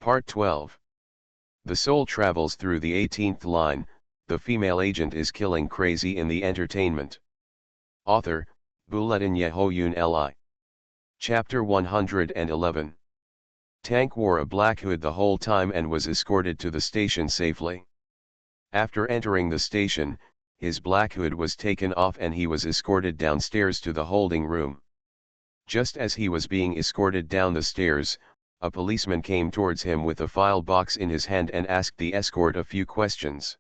Part 12. The soul travels through the 18th line, the female agent is killing crazy in the entertainment. Author, Bulletin Yehoyun Li. Chapter 111. Tank wore a black hood the whole time and was escorted to the station safely. After entering the station, his black hood was taken off and he was escorted downstairs to the holding room. Just as he was being escorted down the stairs, a policeman came towards him with a file box in his hand and asked the escort a few questions.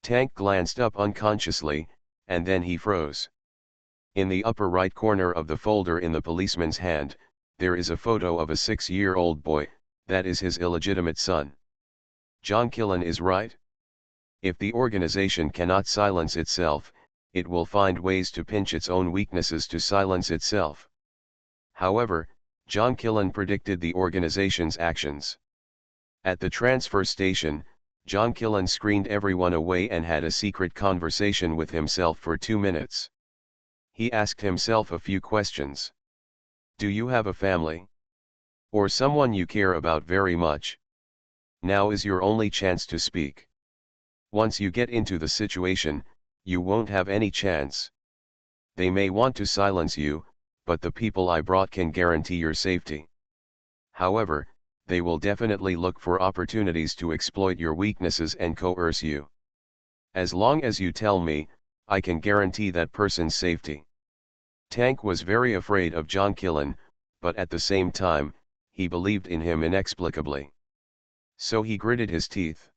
Tank glanced up unconsciously, and then he froze. In the upper right corner of the folder in the policeman's hand, there is a photo of a 6-year-old boy, that is his illegitimate son. John Killen is right. If the organization cannot silence itself, it will find ways to pinch its own weaknesses to silence itself. However, John Killen predicted the organization's actions. At the transfer station, John Killen screened everyone away and had a secret conversation with himself for 2 minutes. He asked himself a few questions. Do you have a family? Or someone you care about very much? Now is your only chance to speak. Once you get into the situation, you won't have any chance. They may want to silence you, but the people I brought can guarantee your safety. However, they will definitely look for opportunities to exploit your weaknesses and coerce you. As long as you tell me, I can guarantee that person's safety. Tank was very afraid of John Killen, but at the same time, he believed in him inexplicably. So he gritted his teeth.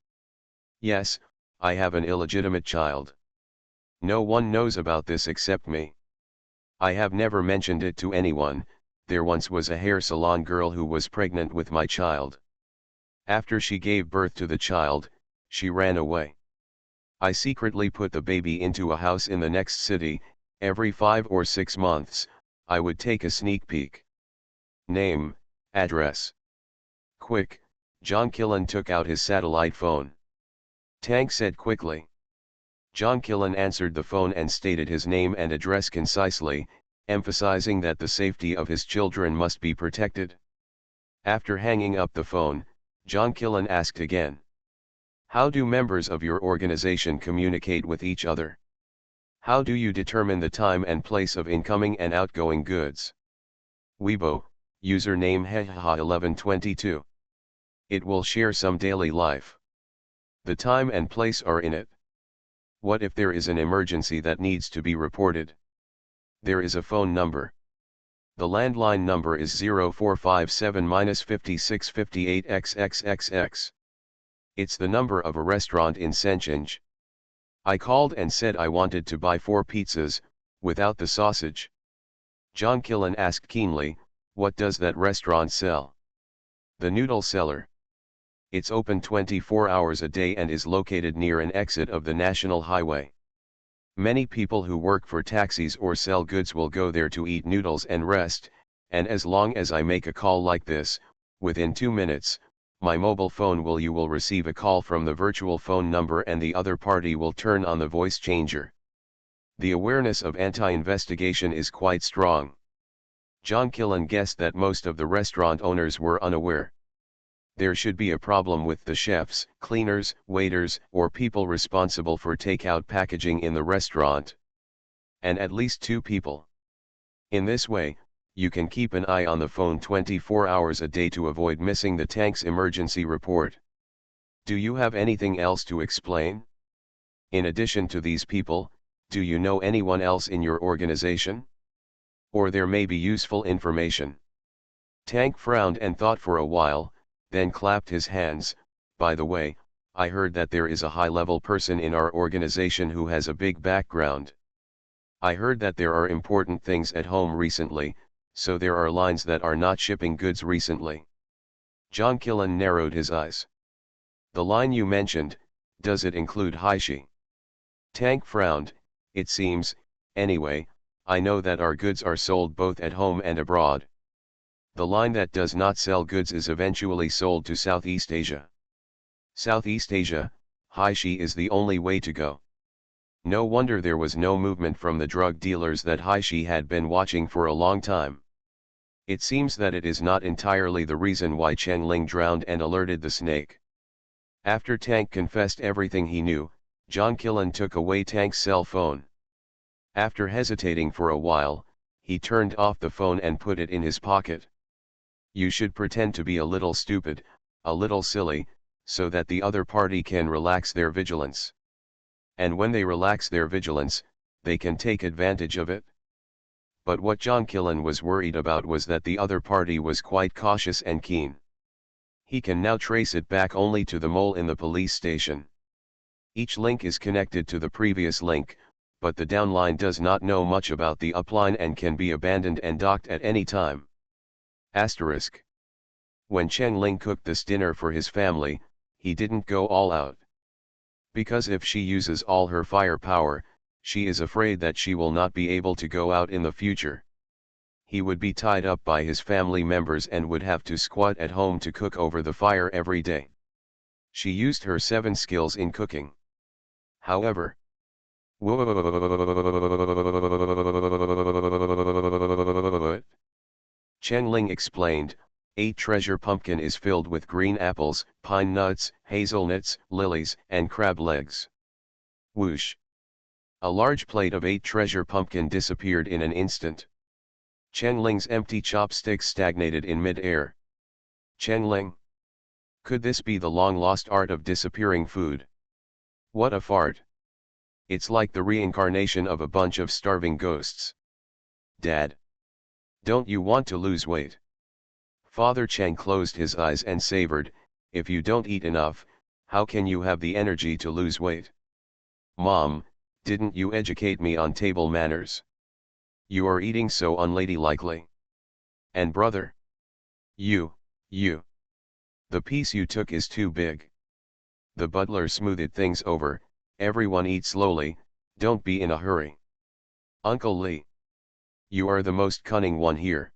Yes, I have an illegitimate child. No one knows about this except me. I have never mentioned it to anyone. There once was a hair salon girl who was pregnant with my child. After she gave birth to the child, she ran away. I secretly put the baby into a house in the next city. Every 5 or 6 months, I would take a sneak peek. Name, address. Quick, John Killen took out his satellite phone. Tank said quickly. John Killen answered the phone and stated his name and address concisely, emphasizing that the safety of his children must be protected. After hanging up the phone, John Killen asked again. How do members of your organization communicate with each other? How do you determine the time and place of incoming and outgoing goods? Weibo, username hehaha1122. It will share some daily life. The time and place are in it. What if there is an emergency that needs to be reported? There is a phone number. The landline number is 0457-5658XXXX. It's the number of a restaurant in Senchinj. I called and said I wanted to buy 4 pizzas, without the sausage. John Killen asked keenly, what does that restaurant sell? The noodle cellar. It's open 24 hours a day and is located near an exit of the national highway. Many people who work for taxis or sell goods will go there to eat noodles and rest, and as long as I make a call like this, within 2 minutes, my mobile phone you will receive a call from the virtual phone number and the other party will turn on the voice changer. The awareness of anti-investigation is quite strong. John Killen guessed that most of the restaurant owners were unaware. There should be a problem with the chefs, cleaners, waiters, or people responsible for takeout packaging in the restaurant. And at least 2 people. In this way, you can keep an eye on the phone 24 hours a day to avoid missing the tank's emergency report. Do you have anything else to explain? In addition to these people, do you know anyone else in your organization? Or there may be useful information. Tank frowned and thought for a while, then clapped his hands. By the way, I heard that there is a high-level person in our organization who has a big background. I heard that there are important things at home recently, so there are lines that are not shipping goods recently. John Killen narrowed his eyes. The line you mentioned, does it include Haishi? Tank frowned. It seems, anyway, I know that our goods are sold both at home and abroad. The line that does not sell goods is eventually sold to Southeast Asia. Southeast Asia, Haishi is the only way to go. No wonder there was no movement from the drug dealers that Haishi had been watching for a long time. It seems that it is not entirely the reason why Cheng Ling drowned and alerted the snake. After Tank confessed everything he knew, John Killen took away Tank's cell phone. After hesitating for a while, he turned off the phone and put it in his pocket. You should pretend to be a little stupid, a little silly, so that the other party can relax their vigilance. And when they relax their vigilance, they can take advantage of it. But what John Killen was worried about was that the other party was quite cautious and keen. He can now trace it back only to the mole in the police station. Each link is connected to the previous link, but the downline does not know much about the upline and can be abandoned and docked at any time. Asterisk. When Cheng Ling cooked this dinner for his family, he didn't go all out. Because if she uses all her firepower, she is afraid that she will not be able to go out in the future. He would be tied up by his family members and would have to squat at home to cook over the fire every day. She used her 7 skills in cooking. However, Cheng Ling explained, 8 treasure pumpkin is filled with green apples, pine nuts, hazelnuts, lilies, and crab legs. Whoosh! A large plate of 8 treasure pumpkin disappeared in an instant. Cheng Ling's empty chopsticks stagnated in mid-air. Cheng Ling? Could this be the long-lost art of disappearing food? What a fart! It's like the reincarnation of a bunch of starving ghosts. Dad! Don't you want to lose weight? Father Cheng closed his eyes and savored, if you don't eat enough, how can you have the energy to lose weight? Mom, didn't you educate me on table manners? You are eating so unladylikely. And brother? You. The piece you took is too big. The butler smoothed things over, everyone eat slowly, don't be in a hurry. Uncle Lee. You are the most cunning one here.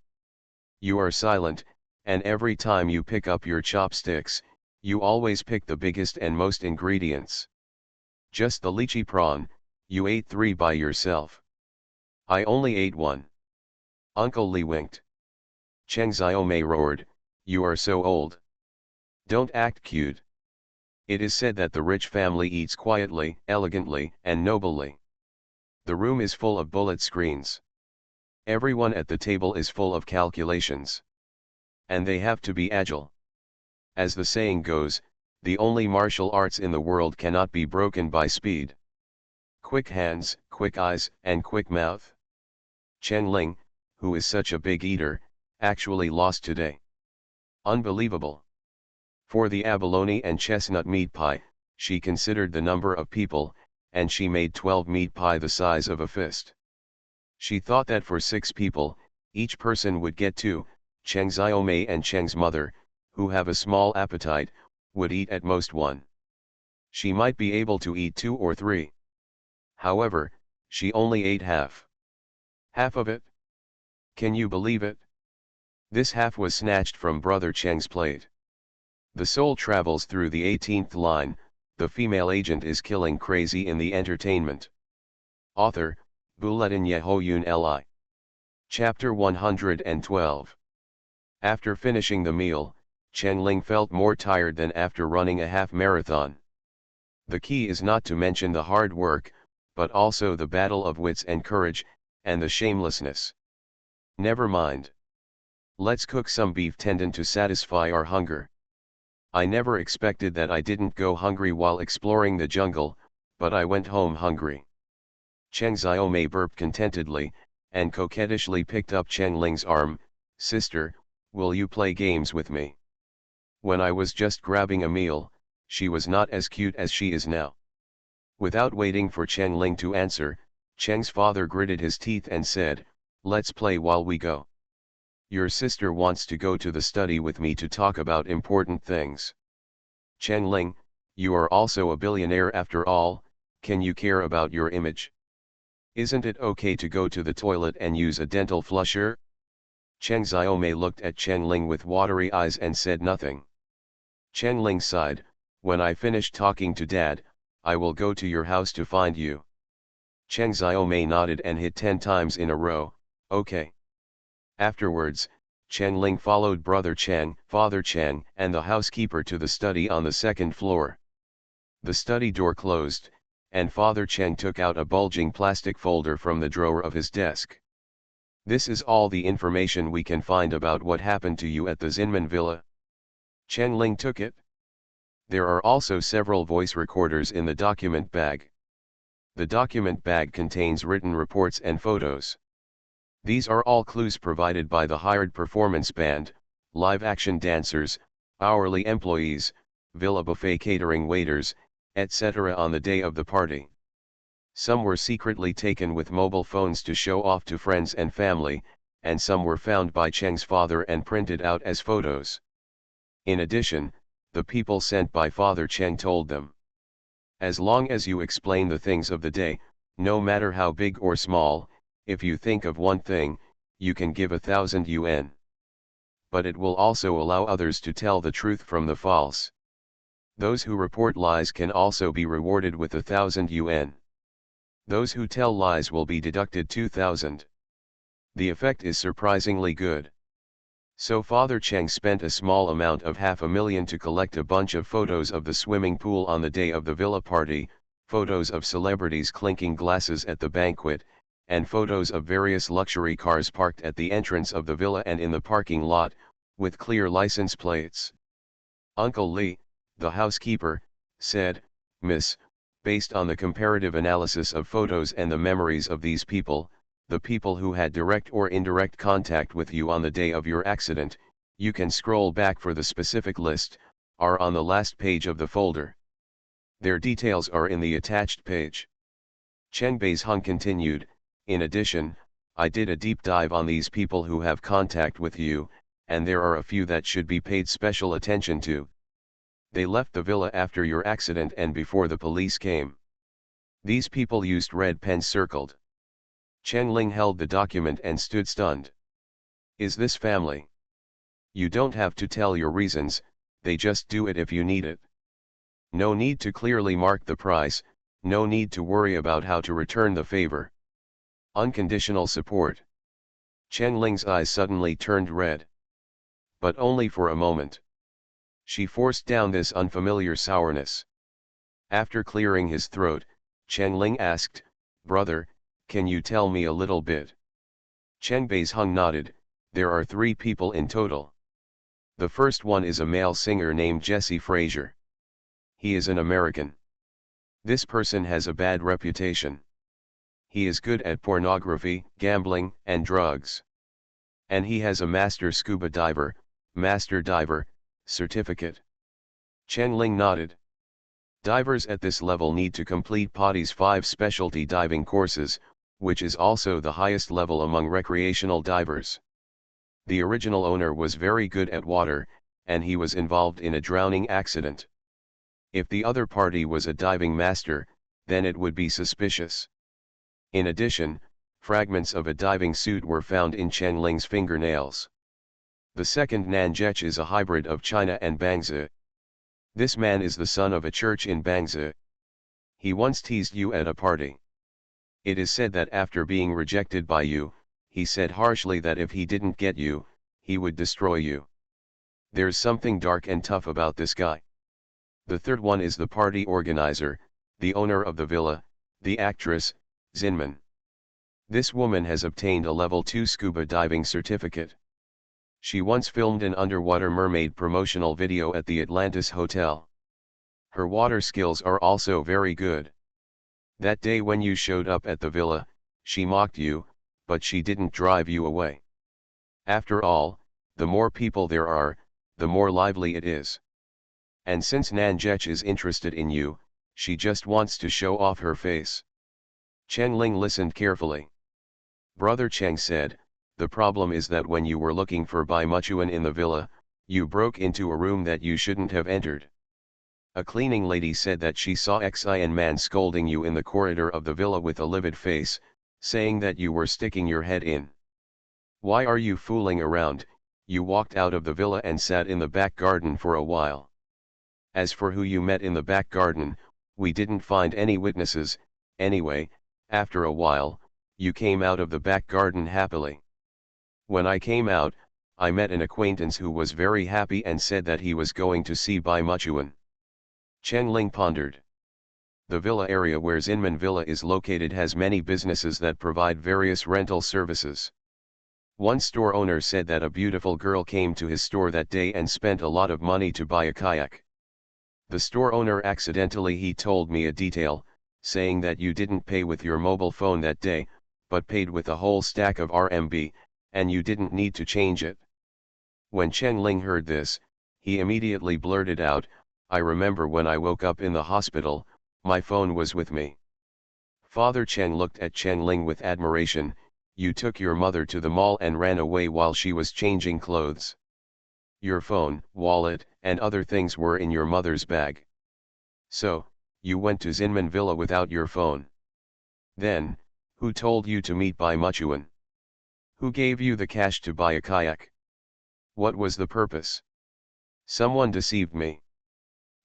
You are silent, and every time you pick up your chopsticks, you always pick the biggest and most ingredients. Just the lychee prawn, you ate 3 by yourself. I only ate 1. Uncle Lee winked. Cheng Xiaomei roared, you are so old. Don't act cute. It is said that the rich family eats quietly, elegantly, and nobly. The room is full of bullet screens. Everyone at the table is full of calculations. And they have to be agile. As the saying goes, the only martial arts in the world cannot be broken by speed. Quick hands, quick eyes, and quick mouth. Cheng Ling, who is such a big eater, actually lost today. Unbelievable. For the abalone and chestnut meat pie, she considered the number of people, and she made 12 meat pie the size of a fist. She thought that for 6 people, each person would get 2, Cheng Xiaomei and Cheng's mother, who have a small appetite, would eat at most 1. She might be able to eat 2 or 3. However, she only ate half. Half of it? Can you believe it? This half was snatched from Brother Cheng's plate. The soul travels through the 18th line, the female agent is killing crazy in the entertainment. Author, Bulletin Yehoyun Li. Chapter 112. After finishing the meal, Cheng Ling felt more tired than after running a half marathon. The key is not to mention the hard work, but also the battle of wits and courage, and the shamelessness. Never mind. Let's cook some beef tendon to satisfy our hunger. I never expected that I didn't go hungry while exploring the jungle, but I went home hungry. Cheng Xiaomei burped contentedly, and coquettishly picked up Cheng Ling's arm. Sister, will you play games with me? When I was just grabbing a meal, she was not as cute as she is now. Without waiting for Cheng Ling to answer, Cheng's father gritted his teeth and said, let's play while we go. Your sister wants to go to the study with me to talk about important things. Cheng Ling, you are also a billionaire after all, can you care about your image? Isn't it okay to go to the toilet and use a dental flusher? Cheng Xiaomei looked at Cheng Ling with watery eyes and said nothing. Cheng Ling sighed, when I finish talking to Dad, I will go to your house to find you. Cheng Xiaomei nodded and hit 10 times in a row, okay. Afterwards, Chen Ling followed Brother Chang, Father Chang, and the housekeeper to the study on the second floor. The study door closed, and Father Chang took out a bulging plastic folder from the drawer of his desk. This is all the information we can find about what happened to you at the Zinman Villa. Chen Ling took it. There are also several voice recorders in the document bag. The document bag contains written reports and photos. These are all clues provided by the hired performance band, live-action dancers, hourly employees, villa buffet catering waiters, etc. on the day of the party. Some were secretly taken with mobile phones to show off to friends and family, and some were found by Cheng's father and printed out as photos. In addition, the people sent by Father Cheng told them, as long as you explain the things of the day, no matter how big or small, if you think of one thing, you can give 1,000 yuan. But it will also allow others to tell the truth from the false. Those who report lies can also be rewarded with 1,000 yuan. Those who tell lies will be deducted 2,000. The effect is surprisingly good. So Father Cheng spent a small amount of 500,000 to collect a bunch of photos of the swimming pool on the day of the villa party, photos of celebrities clinking glasses at the banquet, and photos of various luxury cars parked at the entrance of the villa and in the parking lot, with clear license plates. Uncle Lee, the housekeeper, said, "Miss, based on the comparative analysis of photos and the memories of these people, the people who had direct or indirect contact with you on the day of your accident, you can scroll back for the specific list, are on the last page of the folder. Their details are in the attached page." Chen Beizhong continued, "In addition, I did a deep dive on these people who have contact with you, and there are a few that should be paid special attention to. They left the villa after your accident and before the police came. These people used red pens circled." Chen Ling held the document and stood stunned. "Is this family? You don't have to tell your reasons, they just do it if you need it. No need to clearly mark the price, no need to worry about how to return the favor. Unconditional support." Chen Ling's eyes suddenly turned red. But only for a moment. She forced down this unfamiliar sourness. After clearing his throat, Chen Ling asked, "Brother, can you tell me a little bit?" Chen Beizhong nodded. "There are 3 people in total. The first one is a male singer named Jesse Frazier. He is an American. This person has a bad reputation. He is good at pornography, gambling, and drugs. And he has a master scuba diver, certificate." Chen Ling nodded. Divers at this level need to complete POTI's 5 specialty diving courses, which is also the highest level among recreational divers. The original owner was very good at water, and he was involved in a drowning accident. If the other party was a diving master, then it would be suspicious. In addition, fragments of a diving suit were found in Chen Ling's fingernails. The second Nanjech is a hybrid of China and Bangzi. This man is the son of a church in Bangzi. He once teased you at a party. It is said that after being rejected by you, he said harshly that if he didn't get you, he would destroy you. There's something dark and tough about this guy. The third one is the party organizer, the owner of the villa, the actress, Zinman. This woman has obtained a level 2 scuba diving certificate. She once filmed an underwater mermaid promotional video at the Atlantis Hotel. Her water skills are also very good. That day when you showed up at the villa, she mocked you, but she didn't drive you away. After all, the more people there are, the more lively it is. And since Nanjech is interested in you, she just wants to show off her face." Chen Ling listened carefully. Brother Cheng said, "The problem is that when you were looking for Bai Muchuan in the villa, you broke into a room that you shouldn't have entered. A cleaning lady said that she saw Xin man scolding you in the corridor of the villa with a livid face, saying that you were sticking your head in. Why are you fooling around? You walked out of the villa and sat in the back garden for a while. As for who you met in the back garden, we didn't find any witnesses. Anyway, after a while, you came out of the back garden happily. When I came out, I met an acquaintance who was very happy and said that he was going to see Bai Muchuan. Chen Ling pondered. The villa area where Zinman Villa is located has many businesses that provide various rental services. One store owner said that a beautiful girl came to his store that day and spent a lot of money to buy a kayak. The store owner he told me a detail, saying that you didn't pay with your mobile phone that day, but paid with a whole stack of RMB, and you didn't need to change it. When Chen Ling heard this, he immediately blurted out, I remember when I woke up in the hospital, my phone was with me. Father Chen looked at Chen Ling with admiration. You took your mother to the mall and ran away while she was changing clothes. Your phone, wallet, and other things were in your mother's bag. So, you went to Zinman Villa without your phone. Then, who told you to meet Bai Muchuan? Who gave you the cash to buy a kayak? What was the purpose? Someone deceived me.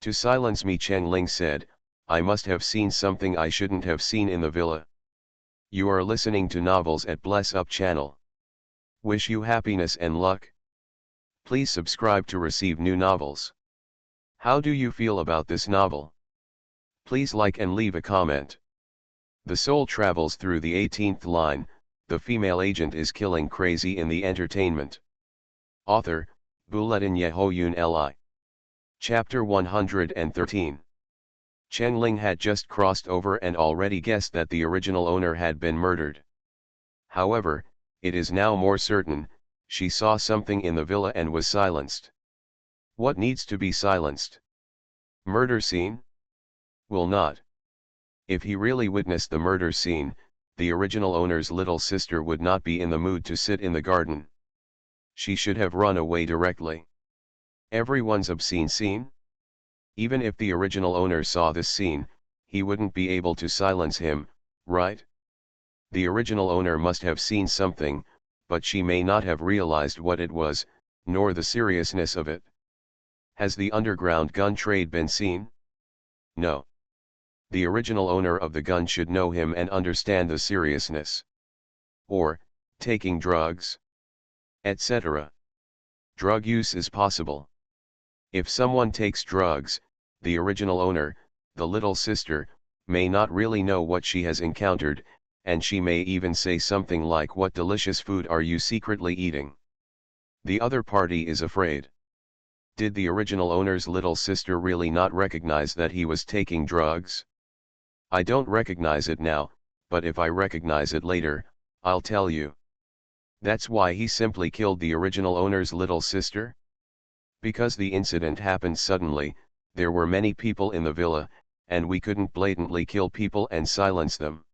To silence me, Chen Ling said, I must have seen something I shouldn't have seen in the villa. You are listening to Novels at Bless Up channel. Wish you happiness and luck. Please subscribe to receive new novels. How do you feel about this novel? Please like and leave a comment. The soul travels through the 18th line, the female agent is killing crazy in the entertainment. Author, Buletin Yehoyun Li. Chapter 113. Chen Ling had just crossed over and already guessed that the original owner had been murdered. However, it is now more certain, she saw something in the villa and was silenced. What needs to be silenced? Murder scene? Will not. If he really witnessed the murder scene, the original owner's little sister would not be in the mood to sit in the garden. She should have run away directly. Everyone's obscene scene? Even if the original owner saw this scene, he wouldn't be able to silence him, right? The original owner must have seen something, but she may not have realized what it was, nor the seriousness of it. Has the underground gun trade been seen? No. The original owner of the gun should know him and understand the seriousness. Or, taking drugs, etc. Drug use is possible. If someone takes drugs, the original owner, the little sister, may not really know what she has encountered, and she may even say something like, what delicious food are you secretly eating? The other party is afraid. Did the original owner's little sister really not recognize that he was taking drugs? I don't recognize it now, but if I recognize it later, I'll tell you. That's why he simply killed the original owner's little sister? Because the incident happened suddenly, there were many people in the villa, and we couldn't blatantly kill people and silence them.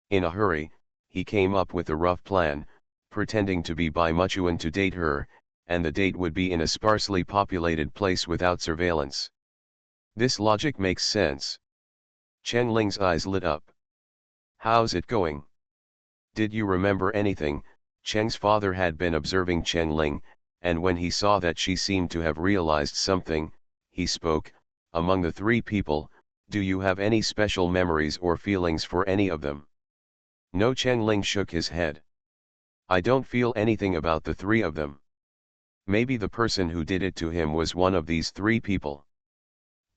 In a hurry, he came up with a rough plan, pretending to be Bai Muchuan to date her, and the date would be in a sparsely populated place without surveillance. This logic makes sense. Chen Ling's eyes lit up. How's it going? Did you remember anything? Cheng's father had been observing Chen Ling, and when he saw that she seemed to have realized something, he spoke, among the three people, do you have any special memories or feelings for any of them? No, Chen Ling shook his head. I don't feel anything about the three of them. Maybe the person who did it to him was one of these three people.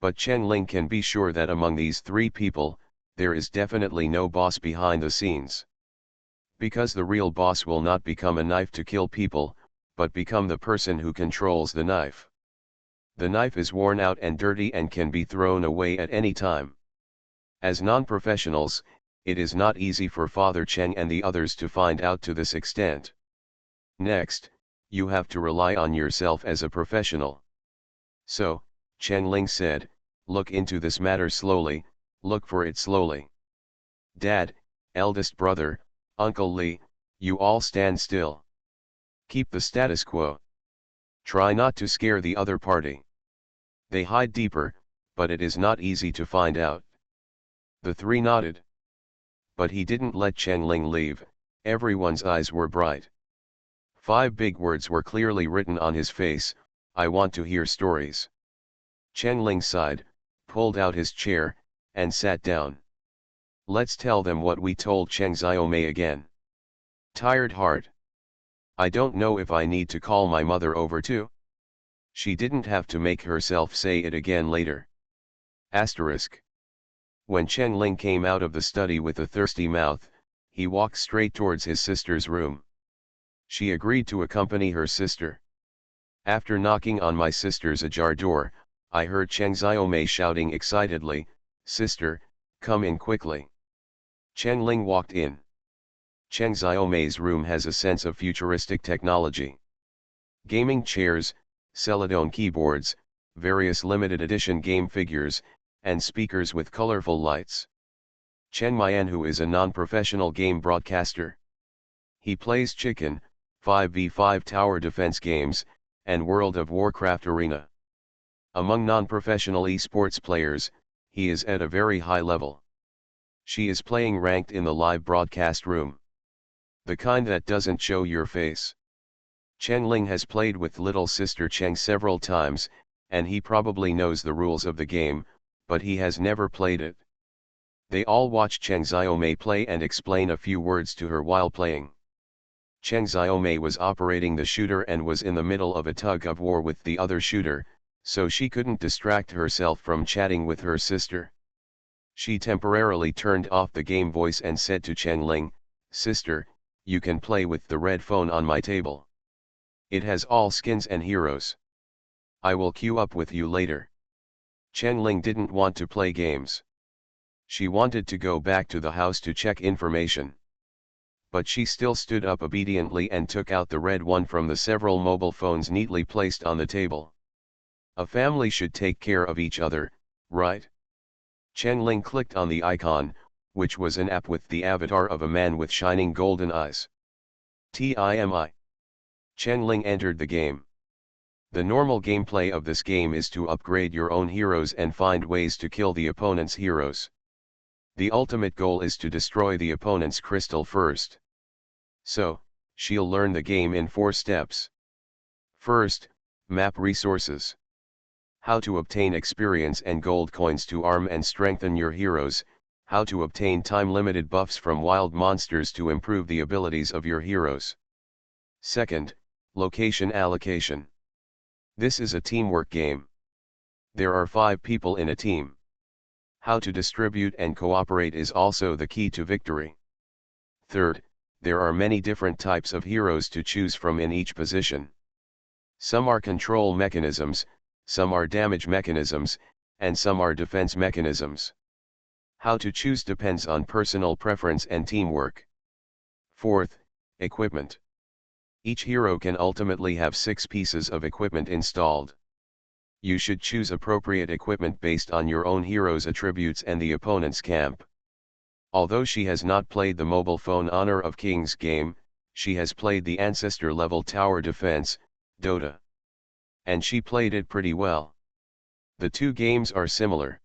But Chen Ling can be sure that among these three people, there is definitely no boss behind the scenes. Because the real boss will not become a knife to kill people, but become the person who controls the knife. The knife is worn out and dirty and can be thrown away at any time. As non-professionals, it is not easy for Father Chen and the others to find out to this extent. Next, you have to rely on yourself as a professional. So, Chen Ling said, look into this matter slowly, look for it slowly. Dad, eldest brother, Uncle Li, you all stand still. Keep the status quo. Try not to scare the other party. They hide deeper, but it is not easy to find out. The three nodded. But he didn't let Chen Ling leave, everyone's eyes were bright. 5 big words were clearly written on his face, I want to hear stories. Chen Ling sighed, pulled out his chair, and sat down. Let's tell them what we told Cheng Xiaomei again. Tired heart. I don't know if I need to call my mother over too. She didn't have to make herself say it again later. Asterisk. When Chen Ling came out of the study with a thirsty mouth, he walked straight towards his sister's room. She agreed to accompany her sister. After knocking on my sister's ajar door, I heard Chen Xiaomei shouting excitedly, "Sister, come in quickly." Chen Ling walked in. Chen Xiaomei's room has a sense of futuristic technology. Gaming chairs, Celadon keyboards, various limited edition game figures, and speakers with colorful lights. Chen Mianhu is a non-professional game broadcaster. He plays Chicken, 5v5 tower defense games, and World of Warcraft Arena. Among non-professional esports players, he is at a very high level. She is playing ranked in the live broadcast room. The kind that doesn't show your face. Chen Ling has played with little sister Cheng several times, and he probably knows the rules of the game, but he has never played it. They all watch Chen Xiaomei play and explain a few words to her while playing. Chen Xiaomei was operating the shooter and was in the middle of a tug of war with the other shooter, so she couldn't distract herself from chatting with her sister. She temporarily turned off the game voice and said to Chen Ling, "Sister, you can play with the red phone on my table. It has all skins and heroes. I will queue up with you later." Chen Ling didn't want to play games. She wanted to go back to the house to check information. But she still stood up obediently and took out the red one from the several mobile phones neatly placed on the table. A family should take care of each other, right? Chen Ling clicked on the icon, which was an app with the avatar of a man with shining golden eyes. TIMI. Chen Ling entered the game. The normal gameplay of this game is to upgrade your own heroes and find ways to kill the opponent's heroes. The ultimate goal is to destroy the opponent's crystal first. So, she'll learn the game in 4 steps. First, map resources. How to obtain experience and gold coins to arm and strengthen your heroes, how to obtain time-limited buffs from wild monsters to improve the abilities of your heroes. Second, location allocation. This is a teamwork game. There are 5 people in a team. How to distribute and cooperate is also the key to victory. Third, there are many different types of heroes to choose from in each position. Some are control mechanisms, some are damage mechanisms, and some are defense mechanisms. How to choose depends on personal preference and teamwork. Fourth, equipment. Each hero can ultimately have 6 pieces of equipment installed. You should choose appropriate equipment based on your own hero's attributes and the opponent's camp. Although she has not played the mobile phone Honor of Kings game, she has played the Ancestor level Tower Defense, Dota. And she played it pretty well. The 2 games are similar.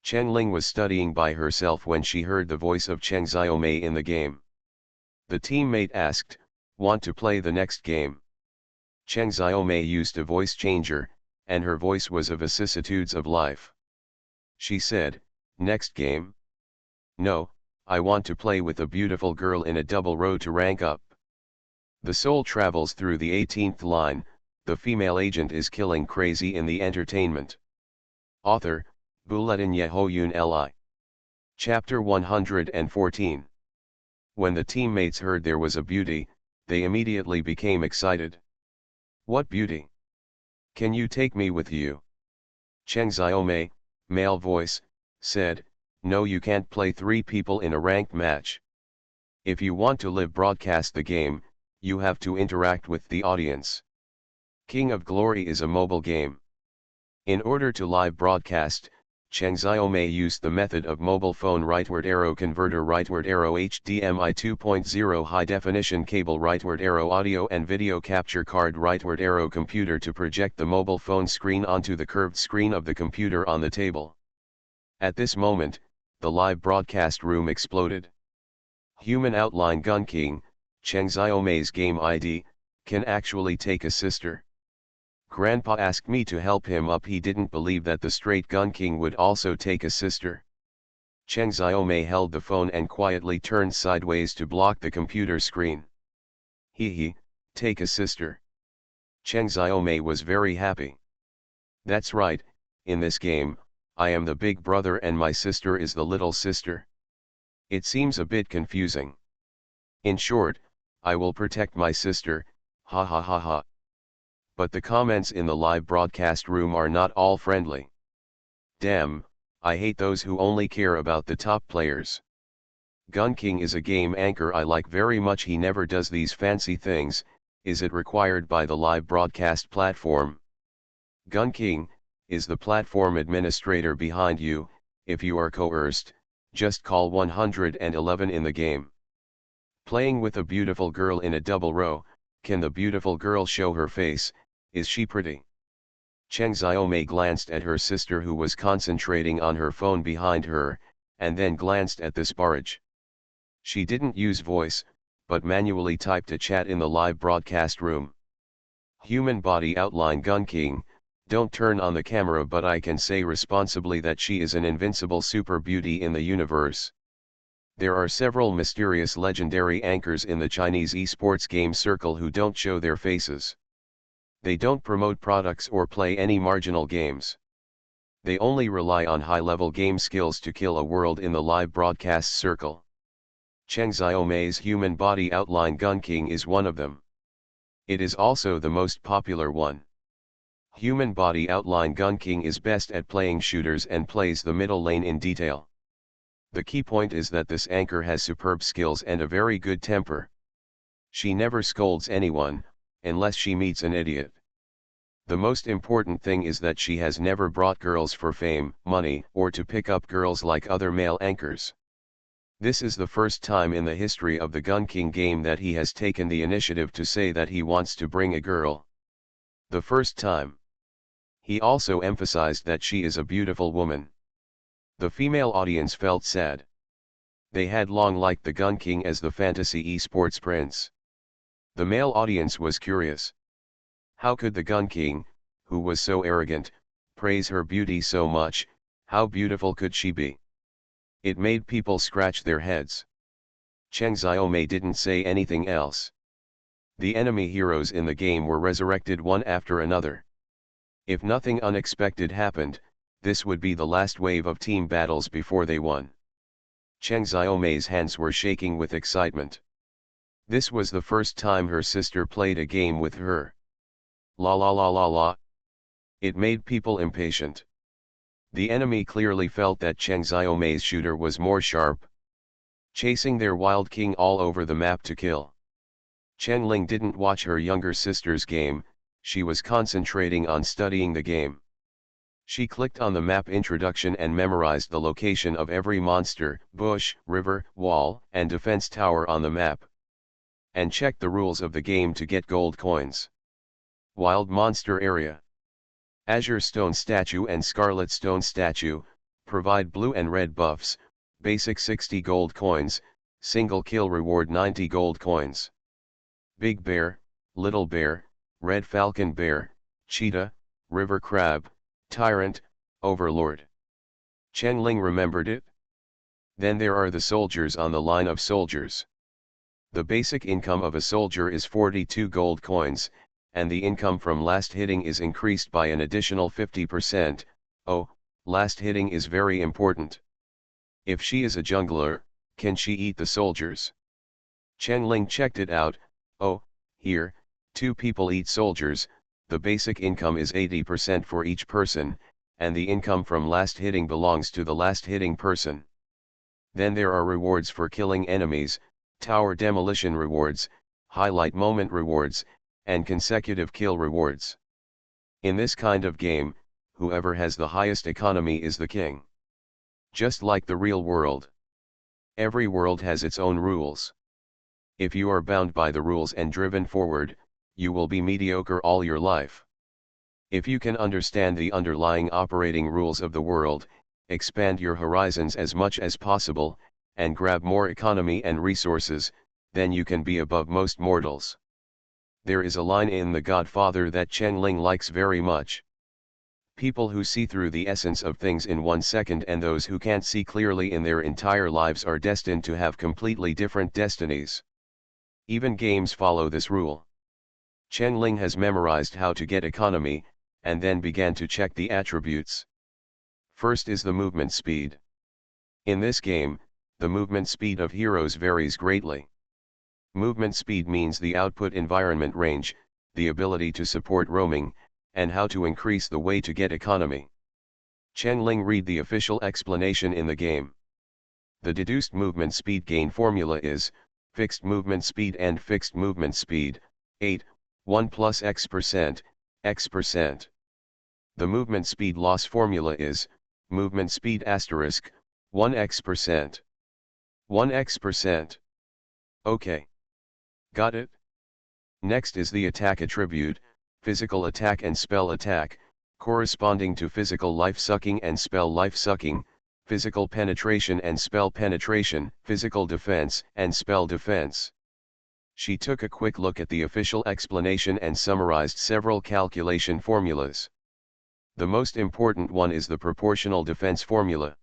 Chen Ling was studying by herself when she heard the voice of Chen Xiaomei in the game. The teammate asked, "Want to play the next game?" Chen Xiaomei used a voice changer, and her voice was of vicissitudes of life. She said, "Next game? No, I want to play with a beautiful girl in a double row to rank up." The soul travels through the 18th line, the female agent is killing crazy in the entertainment. Author, Bulletin Yehoyun Li. Chapter 114. When the teammates heard there was a beauty, they immediately became excited. "What beauty? Can you take me with you?" Chen Xiaomei, male voice, said, "No, you can't play 3 people in a ranked match. If you want to live broadcast the game, you have to interact with the audience. King of Glory is a mobile game." In order to live broadcast, Chen Xiaomei used the method of mobile phone rightward arrow converter, rightward arrow HDMI 2.0 high definition cable, rightward arrow audio and video capture card, rightward arrow computer to project the mobile phone screen onto the curved screen of the computer on the table. At this moment, the live broadcast room exploded. Human Outline Gun King, Chen Xiaomei's game ID, can actually take a sister. Grandpa asked me to help him up. He didn't believe that the straight Gun King would also take a sister. Chen Xiaomei held the phone and quietly turned sideways to block the computer screen. Hee, Take a sister. Cheng Xiaomei was very happy. That's right, in this game, I am the big brother and my sister is the little sister. It seems a bit confusing. In short, I will protect my sister, ha ha ha ha. But the comments in the live broadcast room are not all friendly. Damn, I hate those who only care about the top players. Gun King is a game anchor I like very much. He never does these fancy things. Is it required by the live broadcast platform? Gun King is the platform administrator behind you. If you are coerced, just call 111 in the game. Playing with a beautiful girl in a double row, can the beautiful girl show her face? Is she pretty? Cheng Xiaomei glanced at her sister who was concentrating on her phone behind her, and then glanced at this barrage. She didn't use voice, but manually typed a chat in the live broadcast room. Human body outline Gun King, don't turn on the camera, but I can say responsibly that she is an invincible super beauty in the universe. There are several mysterious legendary anchors in the Chinese esports game circle who don't show their faces. They don't promote products or play any marginal games. They only rely on high-level game skills to kill a world in the live broadcast circle. Cheng Xiaomei's human body outline Gun King is one of them. It is also the most popular one. Human body outline Gun King is best at playing shooters and plays the middle lane in detail. The key point is that this anchor has superb skills and a very good temper. She never scolds anyone, unless she meets an idiot. The most important thing is that she has never brought girls for fame, money, or to pick up girls like other male anchors. This is the first time in the history of the Gun King game that he has taken the initiative to say that he wants to bring a girl. The first time. He also emphasized that she is a beautiful woman. The female audience felt sad. They had long liked the Gun King as the fantasy esports prince. The male audience was curious. How could the Gun King, who was so arrogant, praise her beauty so much? How beautiful could she be? It made people scratch their heads. Cheng Xiaomei didn't say anything else. The enemy heroes in the game were resurrected one after another. If nothing unexpected happened, this would be the last wave of team battles before they won. Cheng Xiaomei's hands were shaking with excitement. This was the first time her sister played a game with her. La la la la la. It made people impatient. The enemy clearly felt that Cheng Xiaomei's shooter was more sharp, chasing their wild king all over the map to kill. Chen Ling didn't watch her younger sister's game, she was concentrating on studying the game. She clicked on the map introduction and memorized the location of every monster, bush, river, wall, and defense tower on the map. And checked the rules of the game to get gold coins. Wild monster area. Azure Stone Statue and Scarlet Stone Statue, provide blue and red buffs, basic 60 gold coins, single kill reward 90 gold coins. Big Bear, Little Bear, Red Falcon Bear, Cheetah, River Crab, Tyrant, Overlord. Chen Ling remembered it. Then there are the soldiers on the line of soldiers. The basic income of a soldier is 42 gold coins, and the income from last hitting is increased by an additional 50%, oh, last hitting is very important. If she is a jungler, can she eat the soldiers? Chen Ling checked it out, oh, here, 2 people eat soldiers, the basic income is 80% for each person, and the income from last hitting belongs to the last hitting person. Then there are rewards for killing enemies, tower demolition rewards, highlight moment rewards, and consecutive kill rewards. In this kind of game, whoever has the highest economy is the king. Just like the real world. Every world has its own rules. If you are bound by the rules and driven forward, you will be mediocre all your life. If you can understand the underlying operating rules of the world, expand your horizons as much as possible, and grab more economy and resources, then you can be above most mortals. There is a line in The Godfather that Chen Ling likes very much. People who see through the essence of things in 1 second and those who can't see clearly in their entire lives are destined to have completely different destinies. Even games follow this rule. Ling has memorized how to get economy, and then began to check the attributes. First is the movement speed. In this game, the movement speed of heroes varies greatly. Movement speed means the output environment range, the ability to support roaming, and how to increase the way to get economy. Ling read the official explanation in the game. The deduced movement speed gain formula is, fixed movement speed and fixed movement speed, 8, 1 plus x%, x%. The movement speed loss formula is, movement speed asterisk, 1x%. 1x%. Okay. Got it? Next is the attack attribute, physical attack and spell attack, corresponding to physical life sucking and spell life sucking, physical penetration and spell penetration, physical defense and spell defense. She took a quick look at the official explanation and summarized several calculation formulas. The most important one is the proportional defense formula.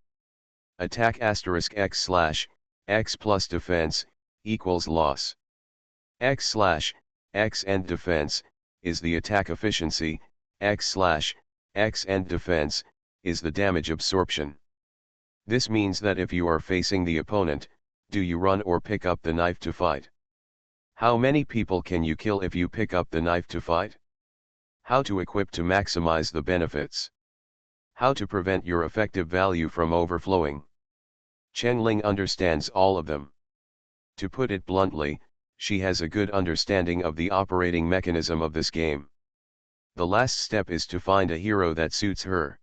Attack asterisk x slash, x plus defense, equals loss. X slash, x and defense, is the attack efficiency, x slash, x and defense, is the damage absorption. This means that if you are facing the opponent, do you run or pick up the knife to fight? How many people can you kill if you pick up the knife to fight? How to equip to maximize the benefits? How to prevent your effective value from overflowing? Ling understands all of them. To put it bluntly, she has a good understanding of the operating mechanism of this game. The last step is to find a hero that suits her.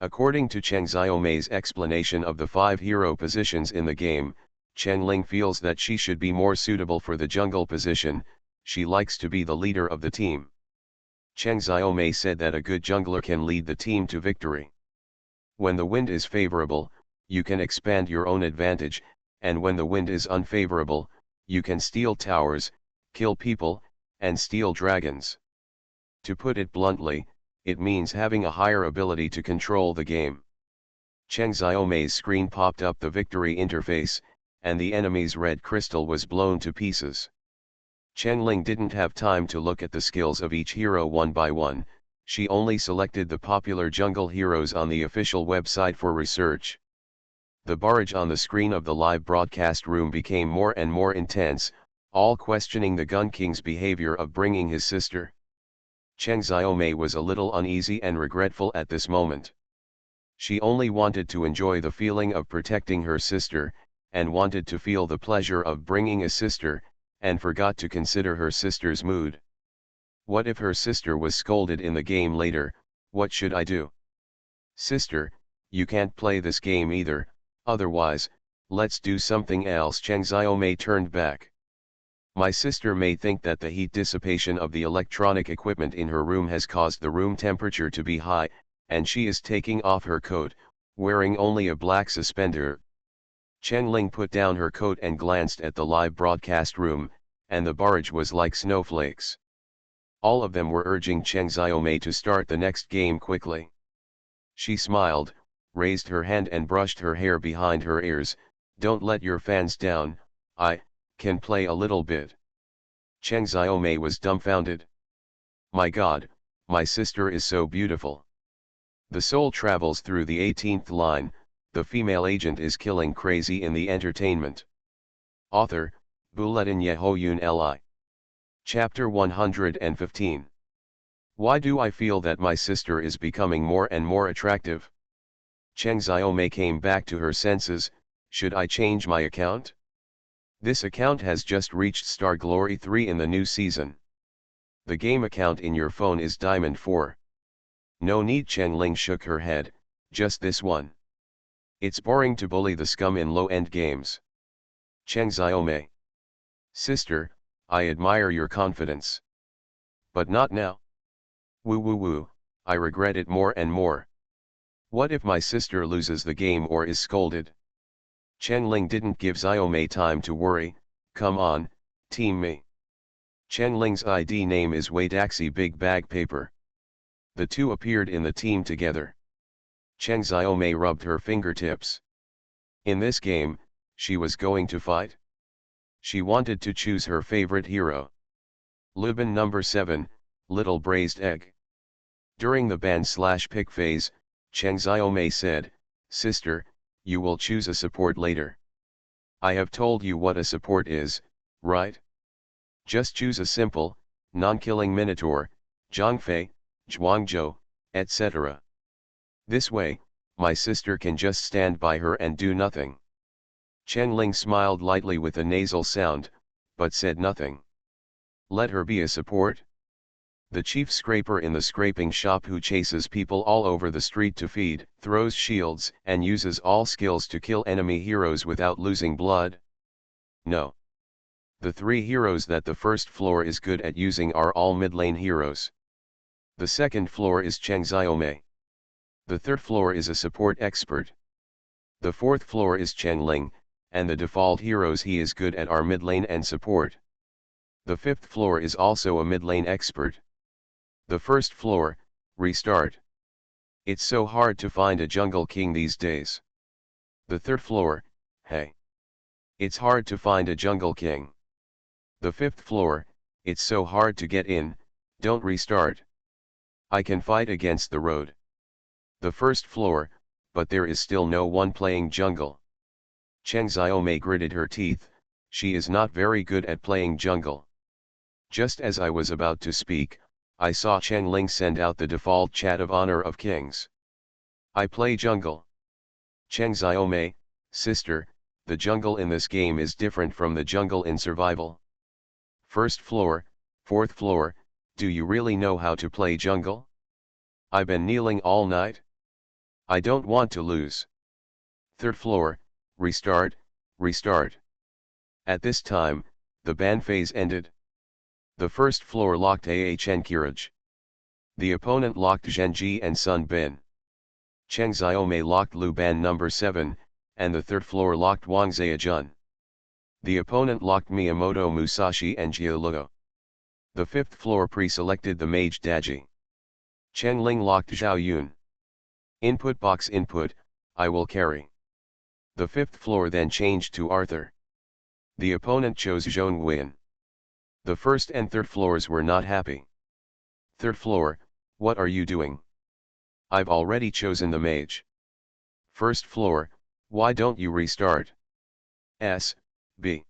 According to Cheng Xiaomei's explanation of the 5 hero positions in the game, Ling feels that she should be more suitable for the jungle position. She likes to be the leader of the team. Cheng Xiaomei said that a good jungler can lead the team to victory. When the wind is favorable, you can expand your own advantage, and when the wind is unfavorable, you can steal towers, kill people, and steal dragons. To put it bluntly, it means having a higher ability to control the game. Cheng Xiaomei's screen popped up the victory interface, and the enemy's red crystal was blown to pieces. Ling didn't have time to look at the skills of each hero one by one. She only selected the popular jungle heroes on the official website for research. The barrage on the screen of the live broadcast room became more and more intense, all questioning the Gun King's behavior of bringing his sister. Cheng Xiaomei was a little uneasy and regretful at this moment. She only wanted to enjoy the feeling of protecting her sister, and wanted to feel the pleasure of bringing a sister, and forgot to consider her sister's mood. What if her sister was scolded in the game later? What should I do? Sister, you can't play this game either, otherwise, let's do something else. Cheng Xiaomei turned back. My sister may think that the heat dissipation of the electronic equipment in her room has caused the room temperature to be high, and she is taking off her coat, wearing only a black suspender. Ling put down her coat and glanced at the live broadcast room, and the barrage was like snowflakes. All of them were urging Cheng Xiaomei to start the next game quickly. She smiled, raised her hand and brushed her hair behind her ears. Don't let your fans down, I can play a little bit. Cheng Xiaomei was dumbfounded. My God, my sister is so beautiful. The soul travels through the 18th line, the female agent is killing crazy in the entertainment. Author, Bulletin Yehoyun Li. Chapter 115. Why do I feel that my sister is becoming more and more attractive? Cheng Xiaomei came back to her senses. Should I change my account? This account has just reached Star Glory 3 in the new season. The game account in your phone is Diamond 4. No need. Ling shook her head, just this one. It's boring to bully the scum in low-end games. Cheng Xiaomei. Sister, I admire your confidence. But not now. Woo woo woo, I regret it more and more. What if my sister loses the game or is scolded? Ling didn't give Xiaomei time to worry. Come on, team me. Ling's ID name is Wei Daxi Big Bag Paper. The two appeared in the team together. Cheng Xiaomei rubbed her fingertips. In this game, she was going to fight. She wanted to choose her favorite hero. Lubin number 7, Little Braised Egg. During the ban/pick phase, Cheng Xiaomei said, "Sister, you will choose a support later. I have told you what a support is, right? Just choose a simple, non-killing Minotaur, Zhangfei, Zhuangzhou, etc. This way, my sister can just stand by her and do nothing." Chen Ling smiled lightly with a nasal sound, but said nothing. "Let her be a support?" The chief scraper in the scraping shop who chases people all over the street to feed, throws shields and uses all skills to kill enemy heroes without losing blood? No. The 3 heroes that the first floor is good at using are all mid-lane heroes. The second floor is Cheng Xiaomei. The third floor is a support expert. The fourth floor is Chen Ling, and the default heroes he is good at are mid-lane and support. The fifth floor is also a mid-lane expert. The first floor, restart. It's so hard to find a jungle king these days. The third floor, hey. It's hard to find a jungle king. The fifth floor, it's so hard to get in, don't restart. I can fight against the road. The first floor, but there is still no one playing jungle. Cheng Xiaomei gritted her teeth, she is not very good at playing jungle. Just as I was about to speak, I saw Chen Ling send out the default chat of Honor of Kings. I play jungle. Cheng Xiaomei, sister, the jungle in this game is different from the jungle in survival. First floor, fourth floor, do you really know how to play jungle? I've been kneeling all night. I don't want to lose. Third floor, restart, restart. At this time, the ban phase ended. The first floor locked Chen Kiraj. The opponent locked Zhenji and Sun Bin. Cheng Xiaomei locked Lu Ban number 7, and the third floor locked Wang Zheajun. The opponent locked Miyamoto Musashi and Jia Luo. The fifth floor pre-selected the mage Daji. Chen Ling locked Zhao Yun. Input box input, I will carry. The fifth floor then changed to Arthur. The opponent chose Zhong Win. The first and third floors were not happy. Third floor, what are you doing? I've already chosen the mage. First floor, why don't you restart? S.B.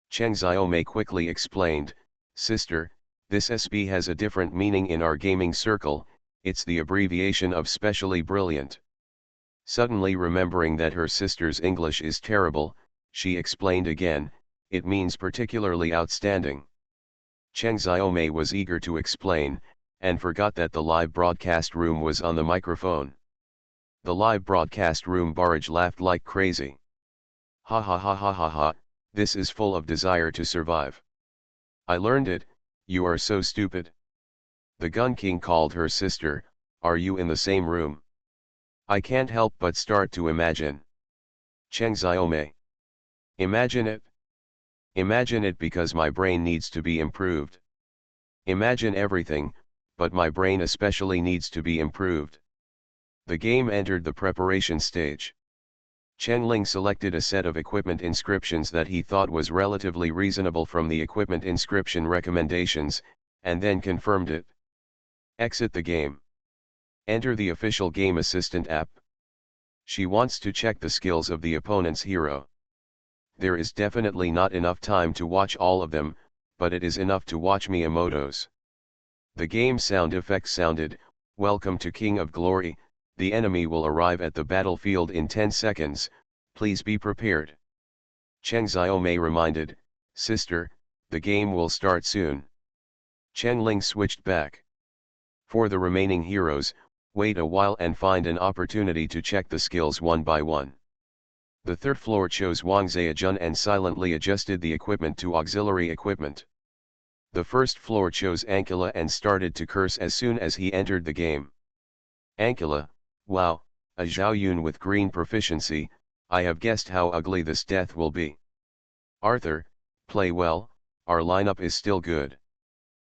Cheng Xiaomei quickly explained, sister, this SB has a different meaning in our gaming circle, it's the abbreviation of specially brilliant. Suddenly remembering that her sister's English is terrible, she explained again, it means particularly outstanding. Cheng Xiaomei was eager to explain, and forgot that the live broadcast room was on the microphone. The live broadcast room barrage laughed like crazy. Ha ha ha ha ha ha, this is full of desire to survive. I learned it, you are so stupid. The Gun King called her sister, are you in the same room? I can't help but start to imagine. Cheng Xiaomei. Imagine it. Imagine it because my brain needs to be improved. Imagine everything, but my brain especially needs to be improved. The game entered the preparation stage. Chen Ling selected a set of equipment inscriptions that he thought was relatively reasonable from the equipment inscription recommendations, and then confirmed it. Exit the game. Enter the official game assistant app. She wants to check the skills of the opponent's hero. There is definitely not enough time to watch all of them, but it is enough to watch Miyamoto's. The game sound effect sounded, welcome to King of Glory, the enemy will arrive at the battlefield in 10 seconds, please be prepared. Cheng Xiaomei reminded, sister, the game will start soon. Chen Ling switched back. For the remaining heroes, wait a while and find an opportunity to check the skills one by one. The third floor chose Wang Zheajun and silently adjusted the equipment to auxiliary equipment. The first floor chose Ankila and started to curse as soon as he entered the game. Ankila, wow, a Zhao Yun with green proficiency, I have guessed how ugly this death will be. Arthur, play well, our lineup is still good.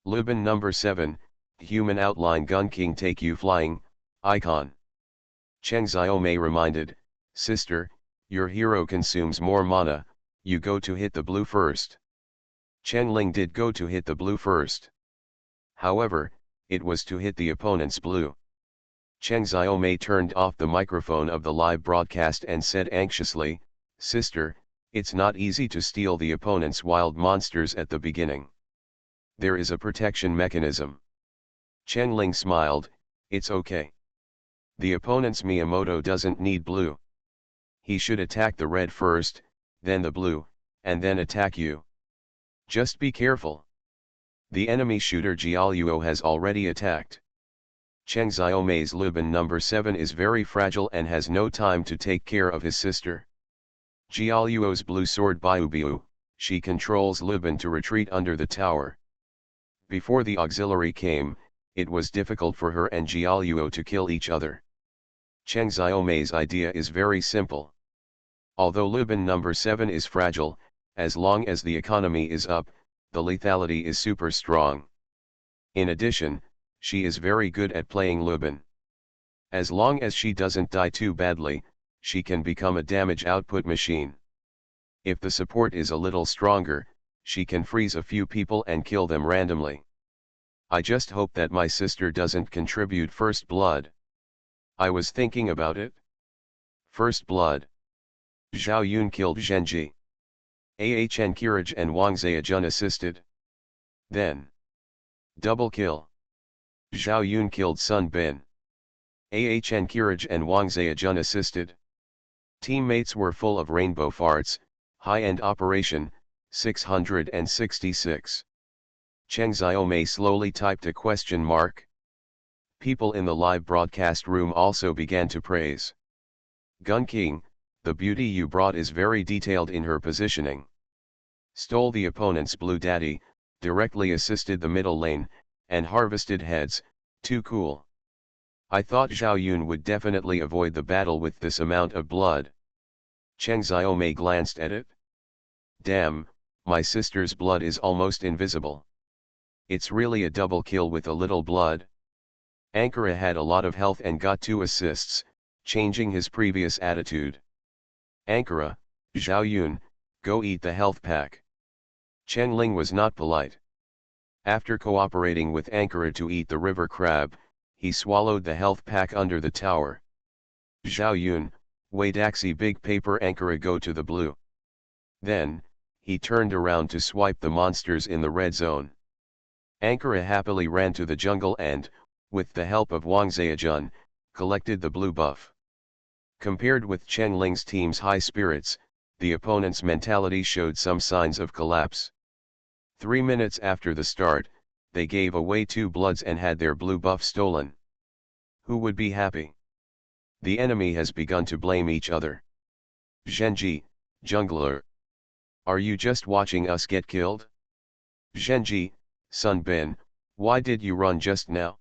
Lubin number 7, Human Outline Gun King take you flying, icon. Cheng Xiaomei reminded, sister, your hero consumes more mana, you go to hit the blue first. Chen Ling did go to hit the blue first. However, it was to hit the opponent's blue. Cheng Xiaomei turned off the microphone of the live broadcast and said anxiously, "Sister, it's not easy to steal the opponent's wild monsters at the beginning. There is a protection mechanism." Chen Ling smiled, "It's okay. The opponent's Miyamoto doesn't need blue. He should attack the red first, then the blue, and then attack you. Just be careful. The enemy shooter Jiaoluo has already attacked. Cheng Xiaomei's Lubin number 7 is very fragile and has no time to take care of his sister. Jiaoluo's blue sword Biubiu, she controls Lubin to retreat under the tower. Before the auxiliary came, it was difficult for her and Jiaoluo to kill each other. Cheng Xiaomei's idea is very simple. Although Lubin number 7 is fragile, as long as the economy is up, the lethality is super strong. In addition, she is very good at playing Lubin. As long as she doesn't die too badly, she can become a damage output machine. If the support is a little stronger, she can freeze a few people and kill them randomly. I just hope that my sister doesn't contribute first blood. I was thinking about it. First blood. Zhao Yun killed Zhenji. Ahn Kiraj and Wang Zhejian assisted. Then. Double kill. Zhao Yun killed Sun Bin. Ahn Kiraj and Wang Zhejian assisted. Teammates were full of rainbow farts, high-end operation, 666. Cheng Xiaomei slowly typed a question mark. People in the live broadcast room also began to praise. Gun King, the beauty you brought is very detailed in her positioning. Stole the opponent's blue daddy, directly assisted the middle lane, and harvested heads, too cool. I thought Zhao Yun would definitely avoid the battle with this amount of blood. Cheng Xiaomei glanced at it. Damn, my sister's blood is almost invisible. It's really a double kill with a little blood. Ankara had a lot of health and got 2 assists, changing his previous attitude. Ankara, Zhao Yun, go eat the health pack. Chen Ling was not polite. After cooperating with Ankara to eat the river crab, he swallowed the health pack under the tower. Zhao Yun, Wei Daxi big paper Ankara go to the blue. Then, he turned around to swipe the monsters in the red zone. Ankara happily ran to the jungle and, with the help of Wang Zhejian, collected the blue buff. Compared with Chen Ling's team's high spirits, the opponent's mentality showed some signs of collapse. 3 minutes after the start, they gave away 2 bloods and had their blue buff stolen. Who would be happy? The enemy has begun to blame each other. Zhenji, jungler. Are you just watching us get killed? Zhenji, Sun Bin, why did you run just now?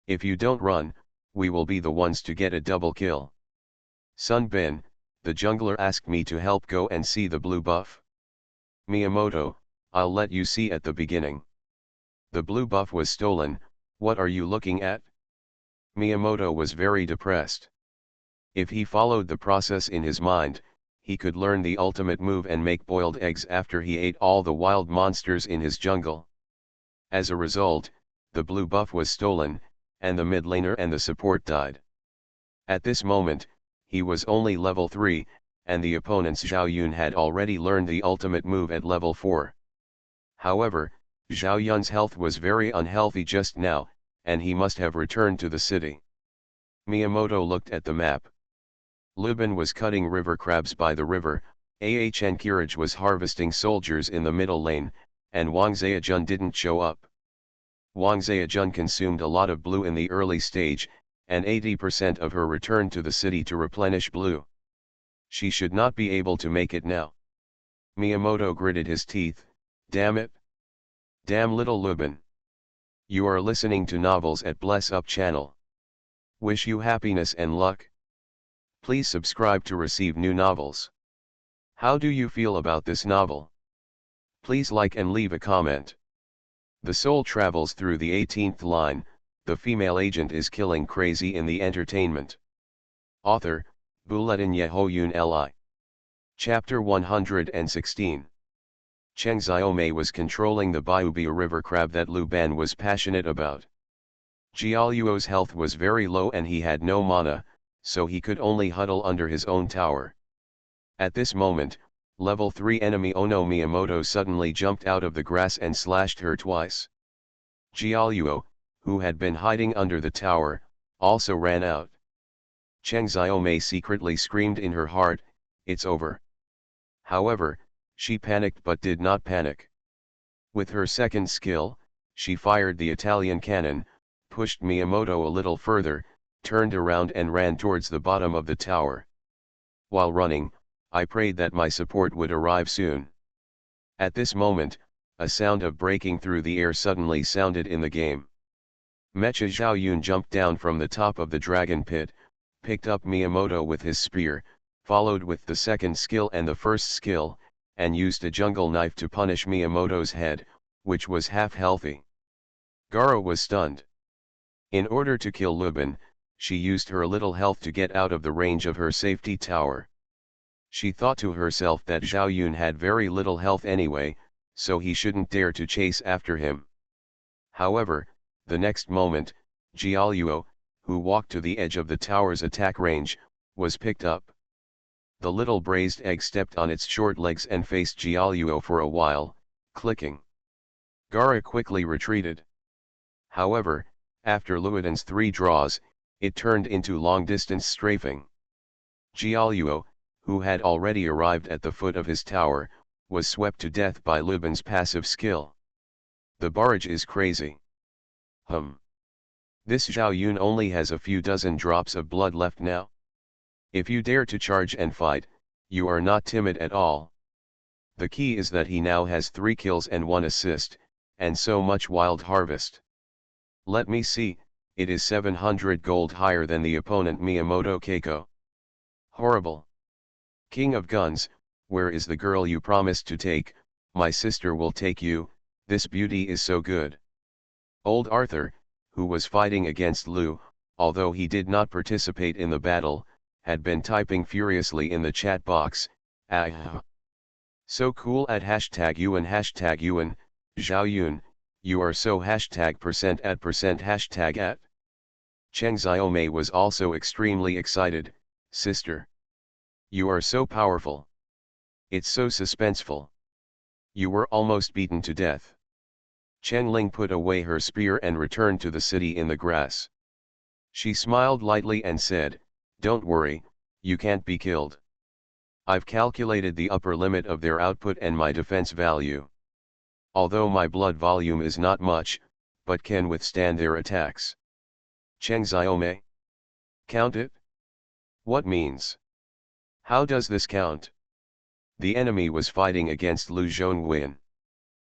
If you don't run, we will be the ones to get a double kill. Sun Bin, the jungler asked me to help go and see the blue buff. Miyamoto, I'll let you see at the beginning. The blue buff was stolen, what are you looking at? Miyamoto was very depressed. If he followed the process in his mind, he could learn the ultimate move and make boiled eggs after he ate all the wild monsters in his jungle. As a result, the blue buff was stolen, and the mid laner and the support died. At this moment, he was only level 3, and the opponent's Zhao Yun had already learned the ultimate move at level 4. However, Zhao Yun's health was very unhealthy just now, and he must have returned to the city. Miyamoto looked at the map. Lubin was cutting river crabs by the river, Ahn Kiraj was harvesting soldiers in the middle lane, and Wang Zhejian didn't show up. Wang Zhejian consumed a lot of blue in the early stage, and 80% of her returned to the city to replenish blue. She should not be able to make it now. Miyamoto gritted his teeth, damn it. Damn little Lubin. You are listening to novels at Bless Up channel. Wish you happiness and luck. Please subscribe to receive new novels. How do you feel about this novel? Please like and leave a comment. The soul travels through the 18th line, the female agent is killing crazy in the entertainment. Author, Bulletin Yehoyun Li. Chapter 116. Cheng Xiaomei was controlling the Baobia river crab that Lu Ban was passionate about. Jialuo's health was very low and he had no mana, so he could only huddle under his own tower. At this moment, level 3 enemy Ono Miyamoto suddenly jumped out of the grass and slashed her twice. Jialuo, who had been hiding under the tower, also ran out. Cheng Xiaomei secretly screamed in her heart, "It's over." However, she panicked but did not panic. With her second skill, she fired the Italian cannon, pushed Miyamoto a little further, turned around and ran towards the bottom of the tower. While running, I prayed that my support would arrive soon. At this moment, a sound of breaking through the air suddenly sounded in the game. Mecha Xiaoyun jumped down from the top of the dragon pit, picked up Miyamoto with his spear, followed with the second skill and the first skill, and used a jungle knife to punish Miyamoto's head, which was half healthy. Gaara was stunned. In order to kill Lubin, she used her little health to get out of the range of her safety tower. She thought to herself that Xiaoyun had very little health anyway, so he shouldn't dare to chase after him. However, the next moment, Jialuo, who walked to the edge of the tower's attack range, was picked up. The little braised egg stepped on its short legs and faced Jialuo for a while, clicking. Gaara quickly retreated. However, after Luoden's 3 draws, it turned into long-distance strafing. Jialuo, who had already arrived at the foot of his tower, was swept to death by Lubin's passive skill. The barrage is crazy. This Xiaoyun only has a few dozen drops of blood left now. If you dare to charge and fight, you are not timid at all. The key is that he now has 3 kills and 1 assist, and so much wild harvest. Let me see, it is 700 gold higher than the opponent Miyamoto Keiko. Horrible. King of Guns, where is the girl you promised to take? My sister will take you, this beauty is so good. Old Arthur, who was fighting against Lu, although he did not participate in the battle, had been typing furiously in the chat box, "Ah, so cool at #Yuan Xiaoyun, you are so #@%@." Cheng Xiaomei was also extremely excited, "Sister. You are so powerful. It's so suspenseful. You were almost beaten to death." Chen Ling put away her spear and returned to the city in the grass. She smiled lightly and said, "Don't worry, you can't be killed. I've calculated the upper limit of their output and my defense value. Although my blood volume is not much, but can withstand their attacks." Cheng Xiaomei. Count it? What means? How does this count? The enemy was fighting against Lu Zhongwen.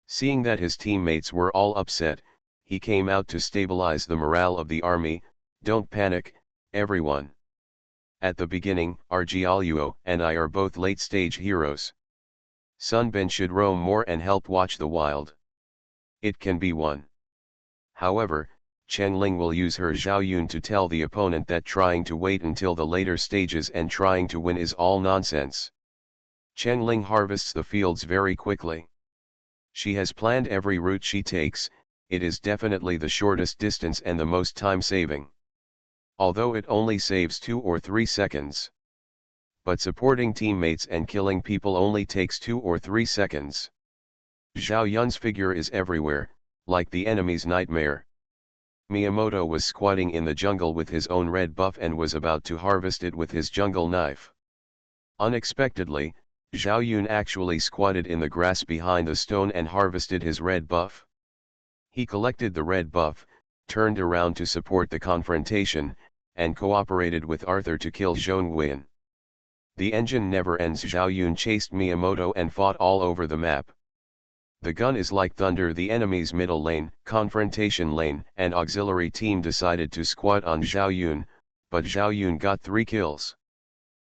Seeing that his teammates were all upset, he came out to stabilize the morale of the army. "Don't panic, everyone. At the beginning, our Jialuo and I are both late-stage heroes. Sun Bin should roam more and help watch the wild. It can be won." However, Chen Ling will use her Xiaoyun to tell the opponent that trying to wait until the later stages and trying to win is all nonsense. Chen Ling harvests the fields very quickly. She has planned every route she takes, it is definitely the shortest distance and the most time-saving. Although it only saves 2 or 3 seconds. But supporting teammates and killing people only takes 2 or 3 seconds. Zhao Yun's figure is everywhere, like the enemy's nightmare. Miyamoto was squatting in the jungle with his own red buff and was about to harvest it with his jungle knife. Unexpectedly, Zhao Yun actually squatted in the grass behind the stone and harvested his red buff. He collected the red buff, turned around to support the confrontation, and cooperated with Arthur to kill Zhongwen. The engine never ends. Zhao Yun chased Miyamoto and fought all over the map. The gun is like thunder. The enemy's middle lane, confrontation lane, and auxiliary team decided to squat on Zhao Yun, but Zhao Yun got 3 kills.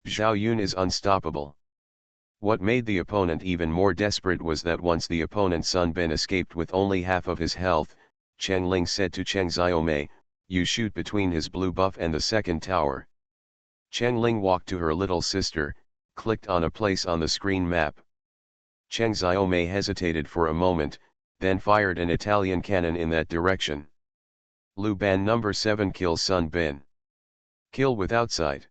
Zhao Yun is unstoppable. What made the opponent even more desperate was that once the opponent's Sun Bin escaped with only half of his health, Chen Ling said to Cheng Xiaomei, "You shoot between his blue buff and the second tower." Chen Ling walked to her little sister, clicked on a place on the screen map. Cheng Xiaomei hesitated for a moment, then fired an Italian cannon in that direction. Lu Ban number 7 kills Sun Bin. Kill without sight.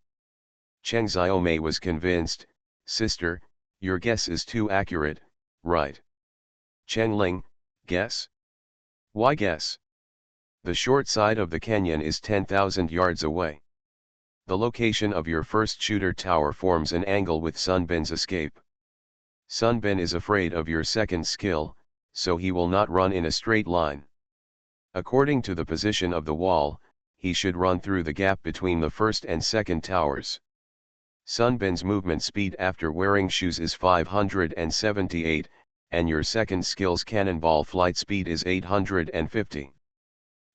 Cheng Xiaomei was convinced, sister, your guess is too accurate, right? Cheng Ling, guess? Why guess? The short side of the canyon is 10,000 yards away. The location of your first shooter tower forms an angle with Sun Bin's escape. Sun Bin is afraid of your second skill, so he will not run in a straight line. According to the position of the wall, he should run through the gap between the first and second towers. Sun Bin's movement speed after wearing shoes is 578, and your second skill's cannonball flight speed is 850.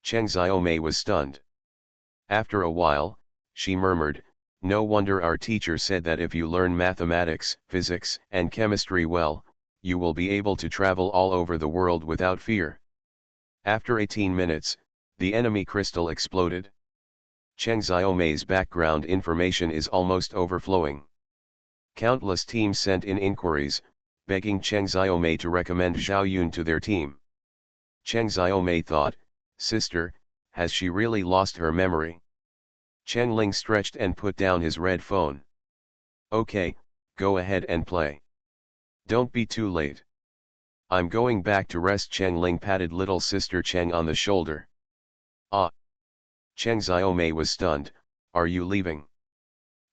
Cheng Xiaomei was stunned. After a while, she murmured, no wonder our teacher said that if you learn mathematics, physics, and chemistry well, you will be able to travel all over the world without fear. After 18 minutes, the enemy crystal exploded. Cheng Xiaomei's background information is almost overflowing. Countless teams sent in inquiries, begging Cheng Xiaomei to recommend Zhao Yun to their team. Cheng Xiaomei thought, sister, has she really lost her memory? Cheng Ling stretched and put down his red phone. Okay, go ahead and play. Don't be too late. I'm going back to rest. Cheng Ling patted little sister Cheng on the shoulder. Ah! Cheng Xiaomei was stunned, are you leaving?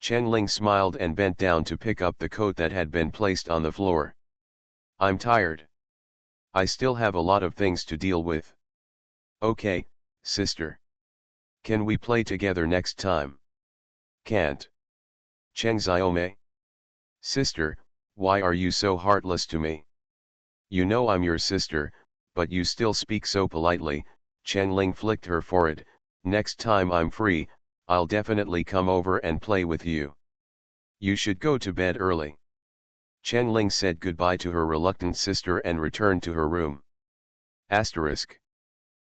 Cheng Ling smiled and bent down to pick up the coat that had been placed on the floor. I'm tired. I still have a lot of things to deal with. Okay, sister. Can we play together next time? Can't. Cheng Xiaomei. Sister, why are you so heartless to me? You know I'm your sister, but you still speak so politely. Cheng Ling flicked her forehead. Next time I'm free, I'll definitely come over and play with you. You should go to bed early. Cheng Ling said goodbye to her reluctant sister and returned to her room. Asterisk.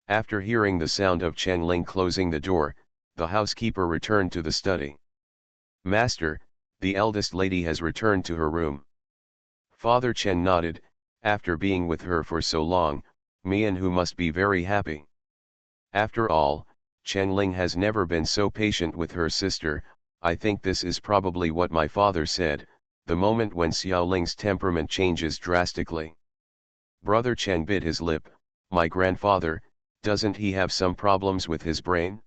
After hearing the sound of Cheng Ling closing the door, the housekeeper returned to the study. Master, the eldest lady has returned to her room. Father Cheng nodded, after being with her for so long, Mian Hu must be very happy. After all, Cheng Ling has never been so patient with her sister. I think this is probably what my father said, the moment when Xiao Ling's temperament changes drastically. Brother Cheng bit his lip. My grandfather, doesn't he have some problems with his brain?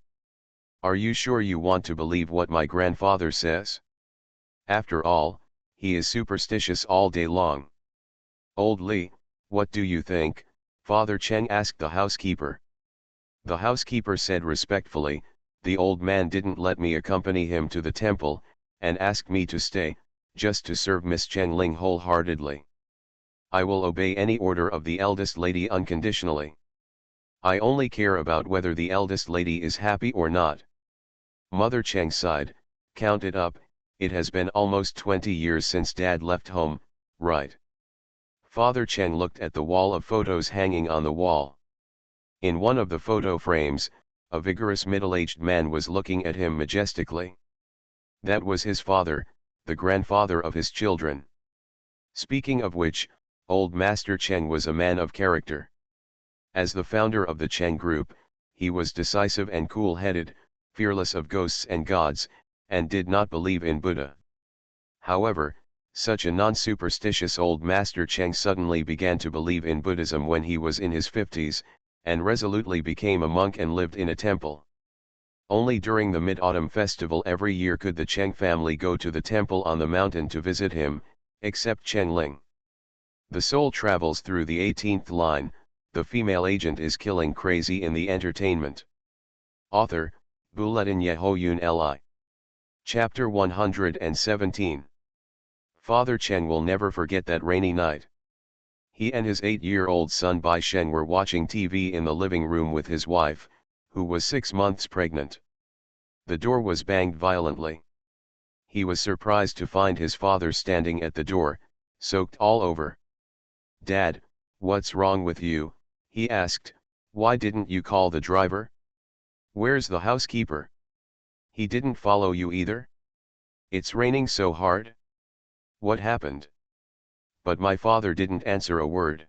Are you sure you want to believe what my grandfather says? After all, he is superstitious all day long. Old Li, what do you think? Father Cheng asked the housekeeper. The housekeeper said respectfully, the old man didn't let me accompany him to the temple, and asked me to stay, just to serve Miss Cheng Ling wholeheartedly. I will obey any order of the eldest lady unconditionally. I only care about whether the eldest lady is happy or not. Mother Cheng sighed, counted up, it has been almost 20 years since Dad left home, right? Father Cheng looked at the wall of photos hanging on the wall. In one of the photo frames, a vigorous middle-aged man was looking at him majestically. That was his father, the grandfather of his children. Speaking of which, old Master Cheng was a man of character. As the founder of the Cheng Group, he was decisive and cool-headed, fearless of ghosts and gods, and did not believe in Buddha. However, such a non-superstitious old Master Cheng suddenly began to believe in Buddhism when he was in his 50s, and resolutely became a monk and lived in a temple. Only during the Mid-Autumn Festival every year could the Cheng family go to the temple on the mountain to visit him, except Cheng Ling. The soul travels through the 18th line. The female agent is killing crazy in the entertainment. Author, Bulletin Yehoyun Li. Chapter 117. Father Cheng will never forget that rainy night. He and his 8-year-old son Bai Sheng were watching TV in the living room with his wife, who was 6 months pregnant. The door was banged violently. He was surprised to find his father standing at the door, soaked all over. Dad, what's wrong with you? He asked. Why didn't you call the driver? Where's the housekeeper? He didn't follow you either? It's raining so hard. What happened? But my father didn't answer a word.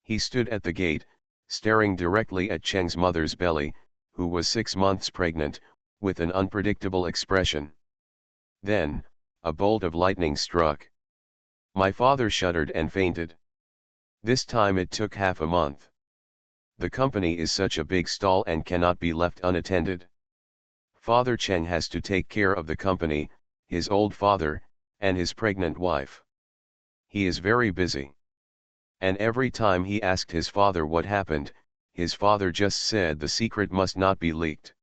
He stood at the gate, staring directly at Cheng's mother's belly, who was 6 months pregnant, with an unpredictable expression. Then, a bolt of lightning struck. My father shuddered and fainted. This time it took half a month. The company is such a big stall and cannot be left unattended. Father Cheng has to take care of the company, his old father, and his pregnant wife. He is very busy. And every time he asked his father what happened, his father just said the secret must not be leaked.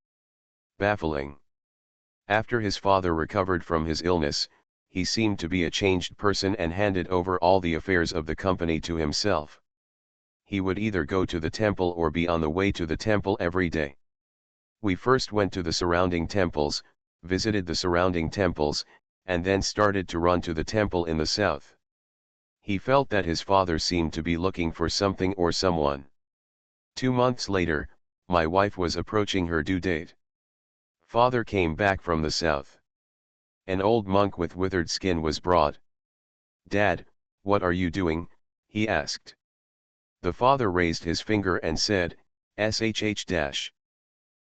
Baffling. After his father recovered from his illness, he seemed to be a changed person and handed over all the affairs of the company to himself. He would either go to the temple or be on the way to the temple every day. We first went to the surrounding temples, visited the surrounding temples, and then started to run to the temple in the south. He felt that his father seemed to be looking for something or someone. 2 months later, my wife was approaching her due date. Father came back from the south. An old monk with withered skin was brought. "Dad, what are you doing?" he asked. The father raised his finger and said, "SHH-."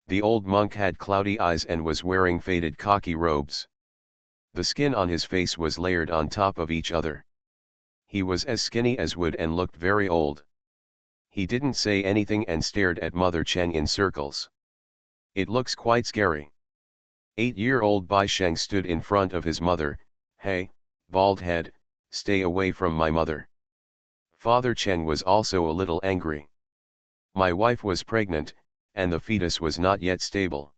The old monk had cloudy eyes and was wearing faded khaki robes. The skin on his face was layered on top of each other. He was as skinny as wood and looked very old. He didn't say anything and stared at Mother Cheng in circles. "It looks quite scary." 8-year-old Bai Sheng stood in front of his mother. "Hey, bald head, stay away from my mother." Father Cheng was also a little angry. My wife was pregnant, and the fetus was not yet stable.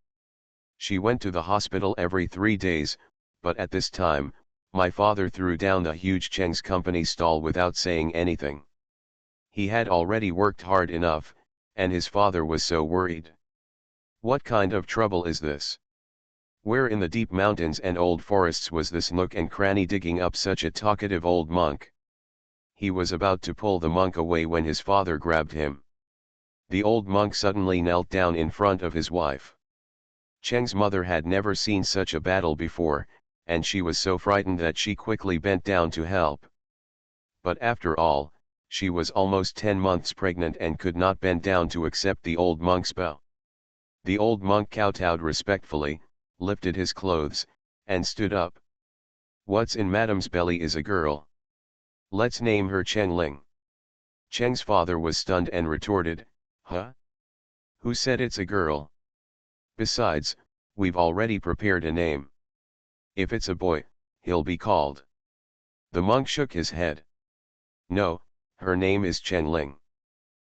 She went to the hospital every 3 days, but at this time, my father threw down the huge Cheng's company stall without saying anything. He had already worked hard enough, and his father was so worried. What kind of trouble is this? Where in the deep mountains and old forests was this nook and cranny digging up such a talkative old monk? He was about to pull the monk away when his father grabbed him. The old monk suddenly knelt down in front of his wife. Cheng's mother had never seen such a battle before, and she was so frightened that she quickly bent down to help. But after all, she was almost 10 months pregnant and could not bend down to accept the old monk's bow. The old monk kowtowed respectfully, lifted his clothes, and stood up. "What's in Madam's belly is a girl. Let's name her Cheng Ling." Cheng's father was stunned and retorted, "Huh? Who said it's a girl? Besides, we've already prepared a name. If it's a boy, he'll be called." The monk shook his head. "No, her name is Cheng Ling.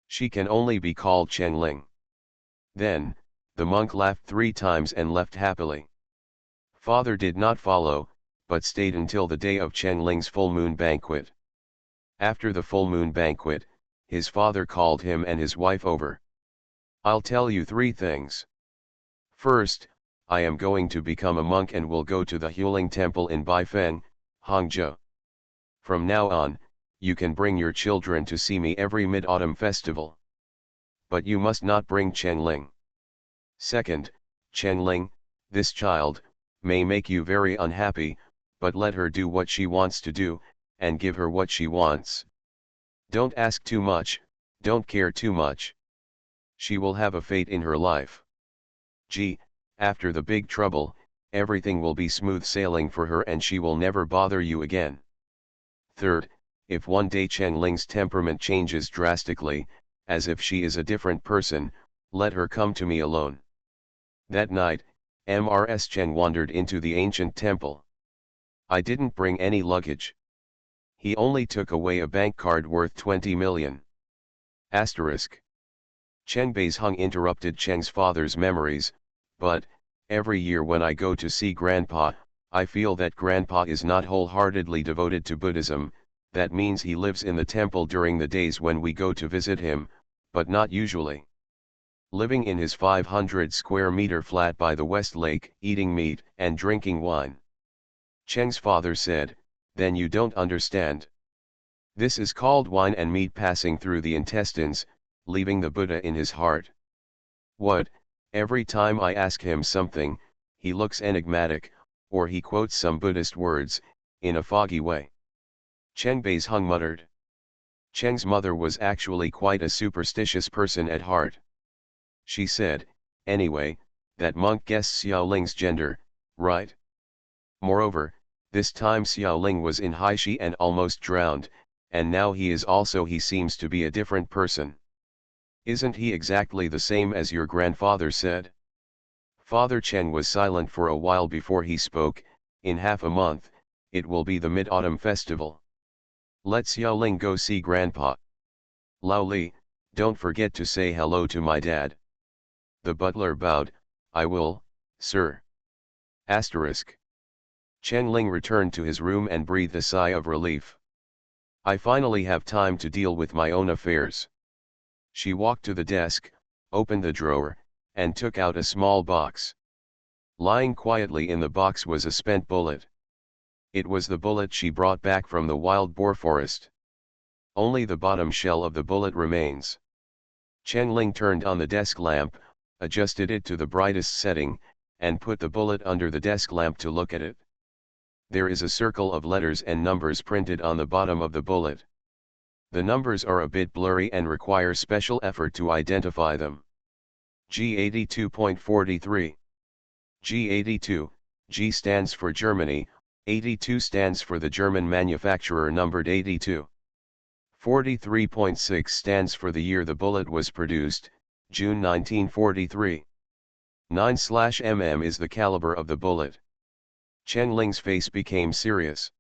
She can only be called Cheng Ling." Then, the monk laughed 3 times and left happily. Father did not follow, but stayed until the day of Cheng Ling's full moon banquet. After the full moon banquet, his father called him and his wife over. "I'll tell you 3 things. First, I am going to become a monk and will go to the Huling Temple in Baifeng, Hangzhou. From now on, you can bring your children to see me every Mid-Autumn festival. But you must not bring Cheng Ling. Second, Cheng Ling, this child, may make you very unhappy, but let her do what she wants to do, and give her what she wants. Don't ask too much, don't care too much. She will have a fate in her life. After the big trouble, everything will be smooth sailing for her and she will never bother you again. Third, if one day Cheng Ling's temperament changes drastically, as if she is a different person, let her come to me alone." That night, Mrs. Cheng wandered into the ancient temple. I didn't bring any luggage. He only took away a bank card worth 20 million. Asterisk. Cheng Bei's hung interrupted Cheng's father's memories, but, every year when I go to see Grandpa, I feel that Grandpa is not wholeheartedly devoted to Buddhism. That means he lives in the temple during the days when we go to visit him, but not usually. Living in his 500 square meter flat by the West Lake, eating meat and drinking wine. Cheng's father said, "Then you don't understand. This is called wine and meat passing through the intestines, leaving the Buddha in his heart." What? Every time I ask him something, he looks enigmatic, or he quotes some Buddhist words, in a foggy way. Cheng Beizheng muttered. Cheng's mother was actually quite a superstitious person at heart. She said, anyway, that monk guessed Xiaoling's gender, right? Moreover, this time Xiaoling was in Haishi and almost drowned, and now he seems to be a different person. Isn't he exactly the same as your grandfather said? Father Chen was silent for a while before he spoke. In half a month, it will be the Mid-Autumn Festival. Let Xiaoling go see Grandpa. Lao Li, don't forget to say hello to my dad. The butler bowed, I will, sir. Asterisk. Chen Ling returned to his room and breathed a sigh of relief. I finally have time to deal with my own affairs. She walked to the desk, opened the drawer, and took out a small box. Lying quietly in the box was a spent bullet. It was the bullet she brought back from the wild boar forest. Only the bottom shell of the bullet remains. Chen Ling turned on the desk lamp, adjusted it to the brightest setting, and put the bullet under the desk lamp to look at it. There is a circle of letters and numbers printed on the bottom of the bullet. The numbers are a bit blurry and require special effort to identify them. G82.43. G82, G stands for Germany, 82 stands for the German manufacturer numbered 82. 43.6 stands for the year the bullet was produced, June 1943. 9/mm is the caliber of the bullet. Chen Ling's face became serious.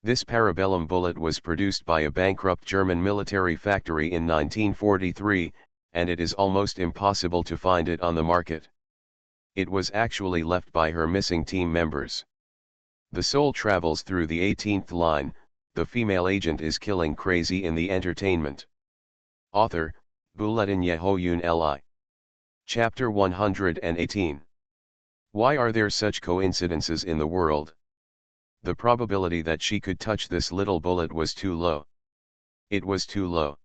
This parabellum bullet was produced by a bankrupt German military factory in 1943, and it is almost impossible to find it on the market. It was actually left by her missing team members. The soul travels through the 18th line, the female agent is killing crazy in the entertainment. Author, Buletin Yehoyun Li. Chapter 118. Why are there such coincidences in the world? The probability that she could touch this little bullet was too low. It was too low.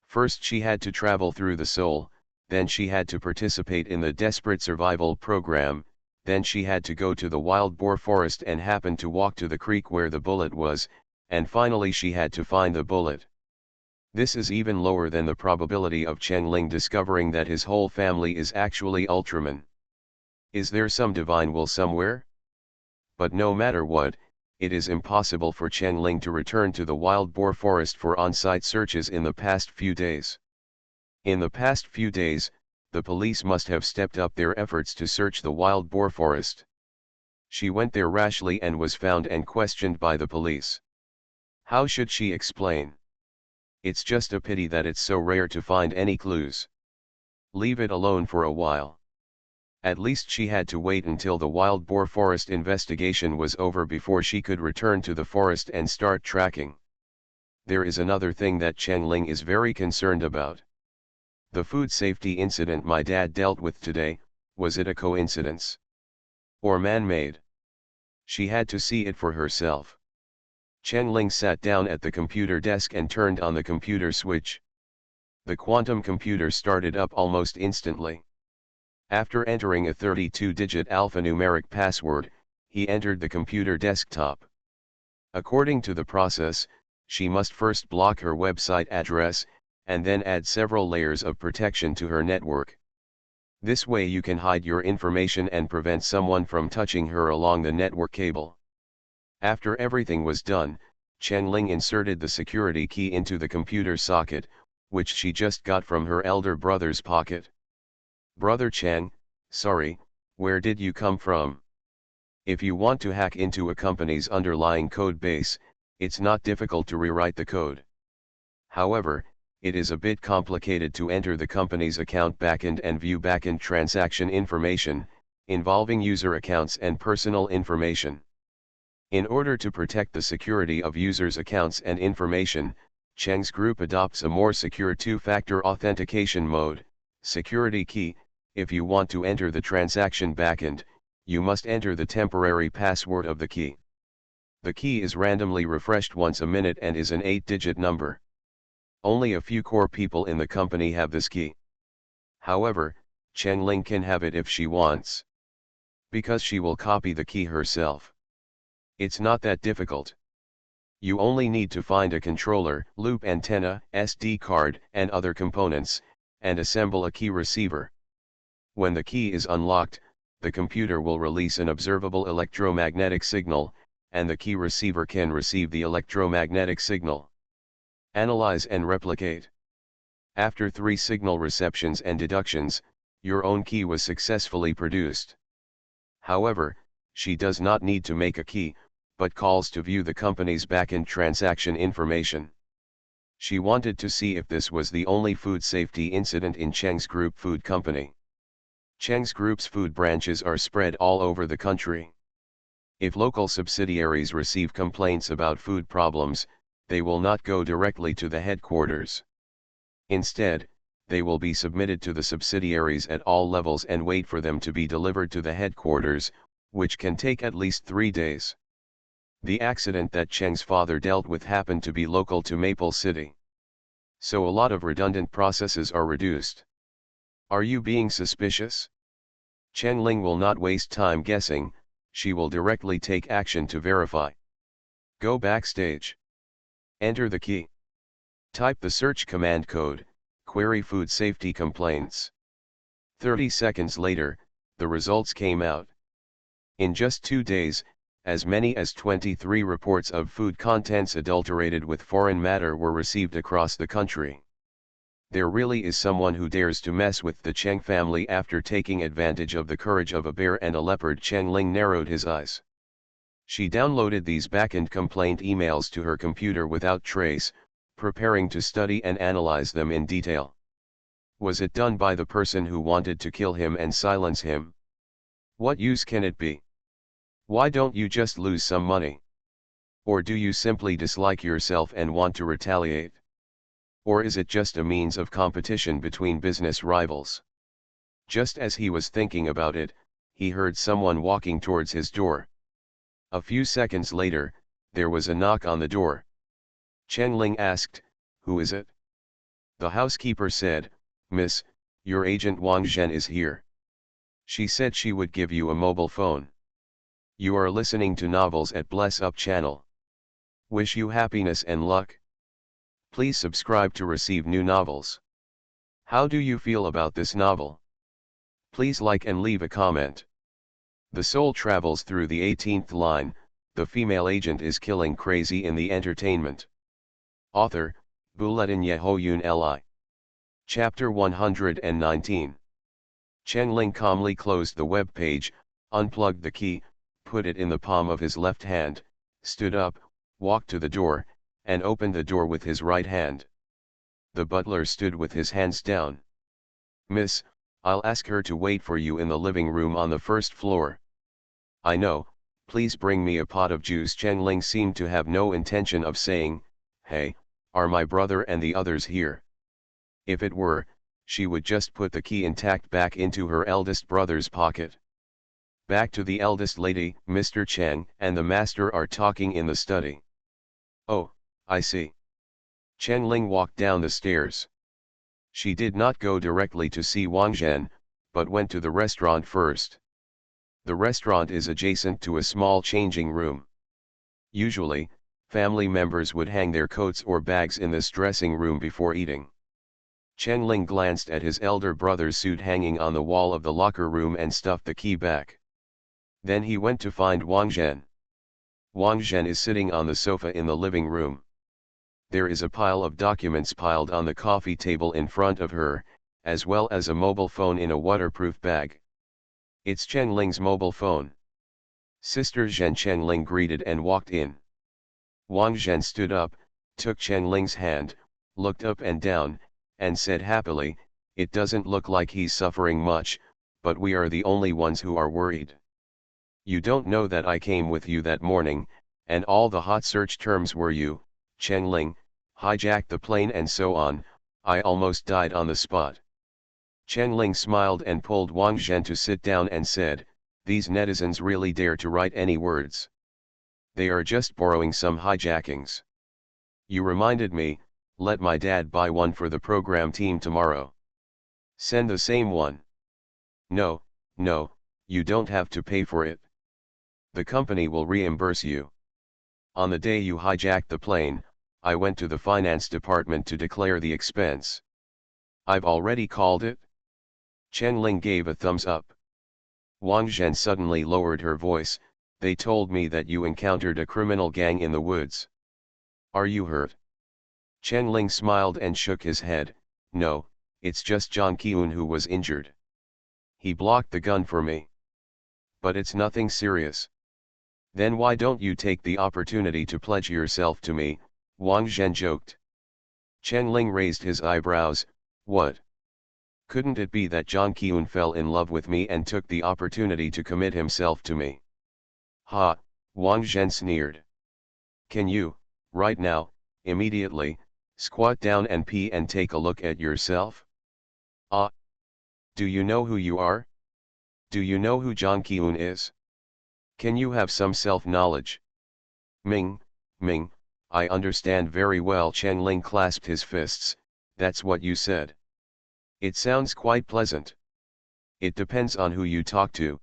First she had to travel through the soul, then she had to participate in the desperate survival program, then she had to go to the wild boar forest and happen to walk to the creek where the bullet was, and finally she had to find the bullet. This is even lower than the probability of Chen Ling discovering that his whole family is actually Ultraman. Is there some divine will somewhere? But no matter what, it is impossible for Chen Ling to return to the wild boar forest for on-site searches in the past few days. In the past few days, the police must have stepped up their efforts to search the wild boar forest. She went there rashly and was found and questioned by the police. How should she explain? It's just a pity that it's so rare to find any clues. Leave it alone for a while. At least she had to wait until the wild boar forest investigation was over before she could return to the forest and start tracking. There is another thing that Chen Ling is very concerned about. The food safety incident my dad dealt with today, was it a coincidence? Or man-made? She had to see it for herself. Chen Ling sat down at the computer desk and turned on the computer switch. The quantum computer started up almost instantly. After entering a 32-digit alphanumeric password, he entered the computer desktop. According to the process, she must first block her website address, and then add several layers of protection to her network. This way you can hide your information and prevent someone from touching her along the network cable. After everything was done, Chen Ling inserted the security key into the computer socket, which she just got from her elder brother's pocket. Brother Chen, sorry, where did you come from? If you want to hack into a company's underlying code base, it's not difficult to rewrite the code. However, it is a bit complicated to enter the company's account backend and view backend transaction information, involving user accounts and personal information. In order to protect the security of users' accounts and information, Cheng's group adopts a more secure two-factor authentication mode, security key. If you want to enter the transaction backend, you must enter the temporary password of the key. The key is randomly refreshed once a minute and is an 8-digit number. Only a few core people in the company have this key. However, Chen Ling can have it if she wants. Because she will copy the key herself. It's not that difficult. You only need to find a controller, loop antenna, SD card, and other components, and assemble a key receiver. When the key is unlocked, the computer will release an observable electromagnetic signal, and the key receiver can receive the electromagnetic signal. Analyze and replicate. After 3 signal receptions and deductions, your own key was successfully produced. However, she does not need to make a key, but calls to view the company's backend transaction information. She wanted to see if this was the only food safety incident in Cheng's Group Food Company. Cheng's Group's food branches are spread all over the country. If local subsidiaries receive complaints about food problems, they will not go directly to the headquarters. Instead, they will be submitted to the subsidiaries at all levels and wait for them to be delivered to the headquarters, which can take at least 3 days. The accident that Cheng's father dealt with happened to be local to Maple City. So a lot of redundant processes are reduced. Are you being suspicious? Cheng Ling will not waste time guessing, she will directly take action to verify. Go backstage. Enter the key. Type the search command code, query food safety complaints. 30 seconds later, the results came out. In just 2 days, as many as 23 reports of food contents adulterated with foreign matter were received across the country. There really is someone who dares to mess with the Cheng family. After taking advantage of the courage of a bear and a leopard, Cheng Ling narrowed his eyes. She downloaded these backend complaint emails to her computer without trace, preparing to study and analyze them in detail. Was it done by the person who wanted to kill him and silence him? What use can it be? Why don't you just lose some money? Or do you simply dislike yourself and want to retaliate? Or is it just a means of competition between business rivals? Just as he was thinking about it, he heard someone walking towards his door. A few seconds later, there was a knock on the door. Cheng Ling asked, "Who is it?" The housekeeper said, "Miss, your agent Wang Zhen is here. She said she would give you a mobile phone. You are listening to novels at Bless Up channel. Wish you happiness and luck. Please subscribe to receive new novels. How do you feel about this novel? Please like and leave a comment." The soul travels through the 18th line, the female agent is killing crazy in the entertainment. Author, Buletin Yehoyun Li. Chapter 119. Cheng Ling calmly closed the web page, unplugged the key, put it in the palm of his left hand, stood up, walked to the door, and opened the door with his right hand. The butler stood with his hands down. "Miss, I'll ask her to wait for you in the living room on the first floor." "I know, please bring me a pot of juice." Cheng Ling seemed to have no intention of saying, "Hey, are my brother and the others here?" If it were, she would just put the key intact back into her eldest brother's pocket. Back to the eldest lady. "Mr. Cheng and the master are talking in the study." "Oh, I see." Cheng Ling walked down the stairs. She did not go directly to see Wang Zhen, but went to the restaurant first. The restaurant is adjacent to a small changing room. Usually, family members would hang their coats or bags in this dressing room before eating. Cheng Ling glanced at his elder brother's suit hanging on the wall of the locker room and stuffed the key back. Then he went to find Wang Zhen. Wang Zhen is sitting on the sofa in the living room. There is a pile of documents piled on the coffee table in front of her, as well as a mobile phone in a waterproof bag. "It's Cheng Ling's mobile phone." "Sister Zhen." Cheng Ling greeted and walked in. Wang Zhen stood up, took Cheng Ling's hand, looked up and down, and said happily, "It doesn't look like he's suffering much, but we are the only ones who are worried. You don't know that I came with you that morning, and all the hot search terms were you, Cheng Ling, hijacked the plane and so on. I almost died on the spot." Cheng Ling smiled and pulled Wang Zhen to sit down and said, "These netizens really dare to write any words. They are just borrowing some hijackings. You reminded me, let my dad buy one for the program team tomorrow. Send the same one." No, you don't have to pay for it. The company will reimburse you." On the day you hijacked the plane, I went to the finance department to declare the expense. I've already called it? Chen Ling gave a thumbs up. Wang Zhen suddenly lowered her voice. They told me that you encountered a criminal gang in the woods. Are you hurt? Chen Ling smiled and shook his head. No, it's just Zhang Qiun who was injured. He blocked the gun for me. But it's nothing serious. Then why don't you take the opportunity to pledge yourself to me? Wang Zhen joked. Chen Ling raised his eyebrows. What? Couldn't it be that Zhang Qiun fell in love with me and took the opportunity to commit himself to me? Ha, Wang Zhen sneered. Can you, right now, immediately, squat down and pee and take a look at yourself? Ah. Do you know who you are? Do you know who Zhang Qiun is? Can you have some self-knowledge? Ming, I understand very well. Chen Ling clasped his fists. That's what you said. It sounds quite pleasant. It depends on who you talk to.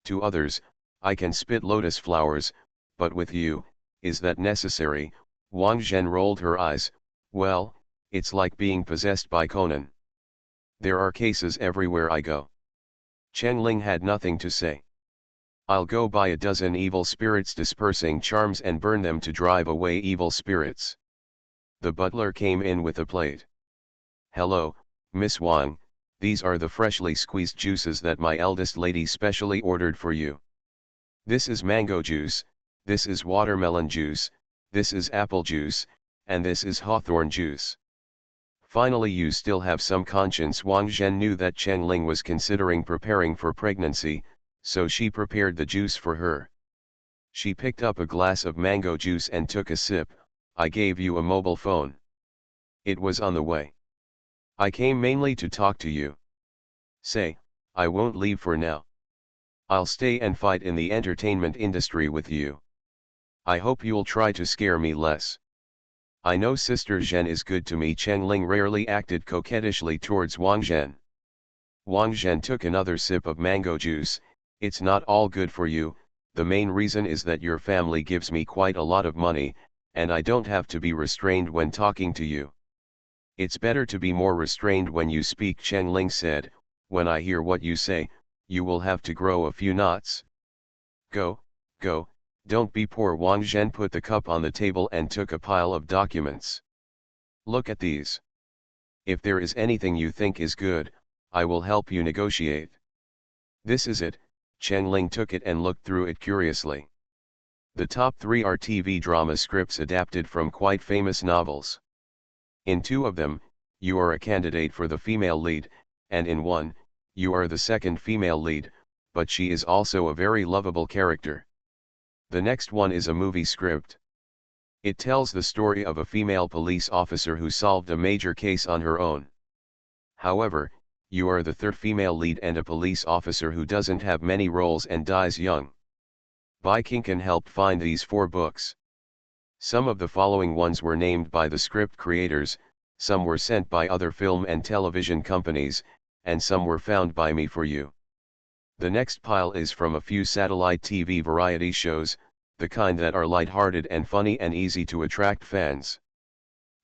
To others, I can spit lotus flowers, but with you, is that necessary? Wang Zhen rolled her eyes. Well, it's like being possessed by Conan. There are cases everywhere I go. Chen Ling had nothing to say. I'll go buy a dozen evil spirits dispersing charms and burn them to drive away evil spirits. The butler came in with a plate. Hello, Miss Wang, these are the freshly squeezed juices that my eldest lady specially ordered for you. This is mango juice, this is watermelon juice, this is apple juice, and this is hawthorn juice. Finally, you still have some conscience. Wang Zhen knew that Chen Ling was considering preparing for pregnancy, so she prepared the juice for her. She picked up a glass of mango juice and took a sip. I gave you a mobile phone. It was on the way. I came mainly to talk to you. Say, I won't leave for now. I'll stay and fight in the entertainment industry with you. I hope you'll try to scare me less. I know Sister Zhen is good to me. Chen Ling rarely acted coquettishly towards Wang Zhen. Wang Zhen took another sip of mango juice. It's not all good for you. The main reason is that your family gives me quite a lot of money, and I don't have to be restrained when talking to you. It's better to be more restrained when you speak. Chen Ling said, when I hear what you say, you will have to grow a few knots. Go, don't be poor. Wang Zhen put the cup on the table and took a pile of documents. Look at these. If there is anything you think is good, I will help you negotiate. This is it. Chen Ling took it and looked through it curiously. The top 3 are TV drama scripts adapted from quite famous novels. In 2 of them, you are a candidate for the female lead, and in 1, you are the second female lead, but she is also a very lovable character. The next one is a movie script. It tells the story of a female police officer who solved a major case on her own. However, you are the third female lead and a police officer who doesn't have many roles and dies young. Bai Qingcan helped find these 4 books. Some of the following ones were named by the script creators, some were sent by other film and television companies, and some were found by me for you. The next pile is from a few satellite TV variety shows, the kind that are light-hearted and funny and easy to attract fans.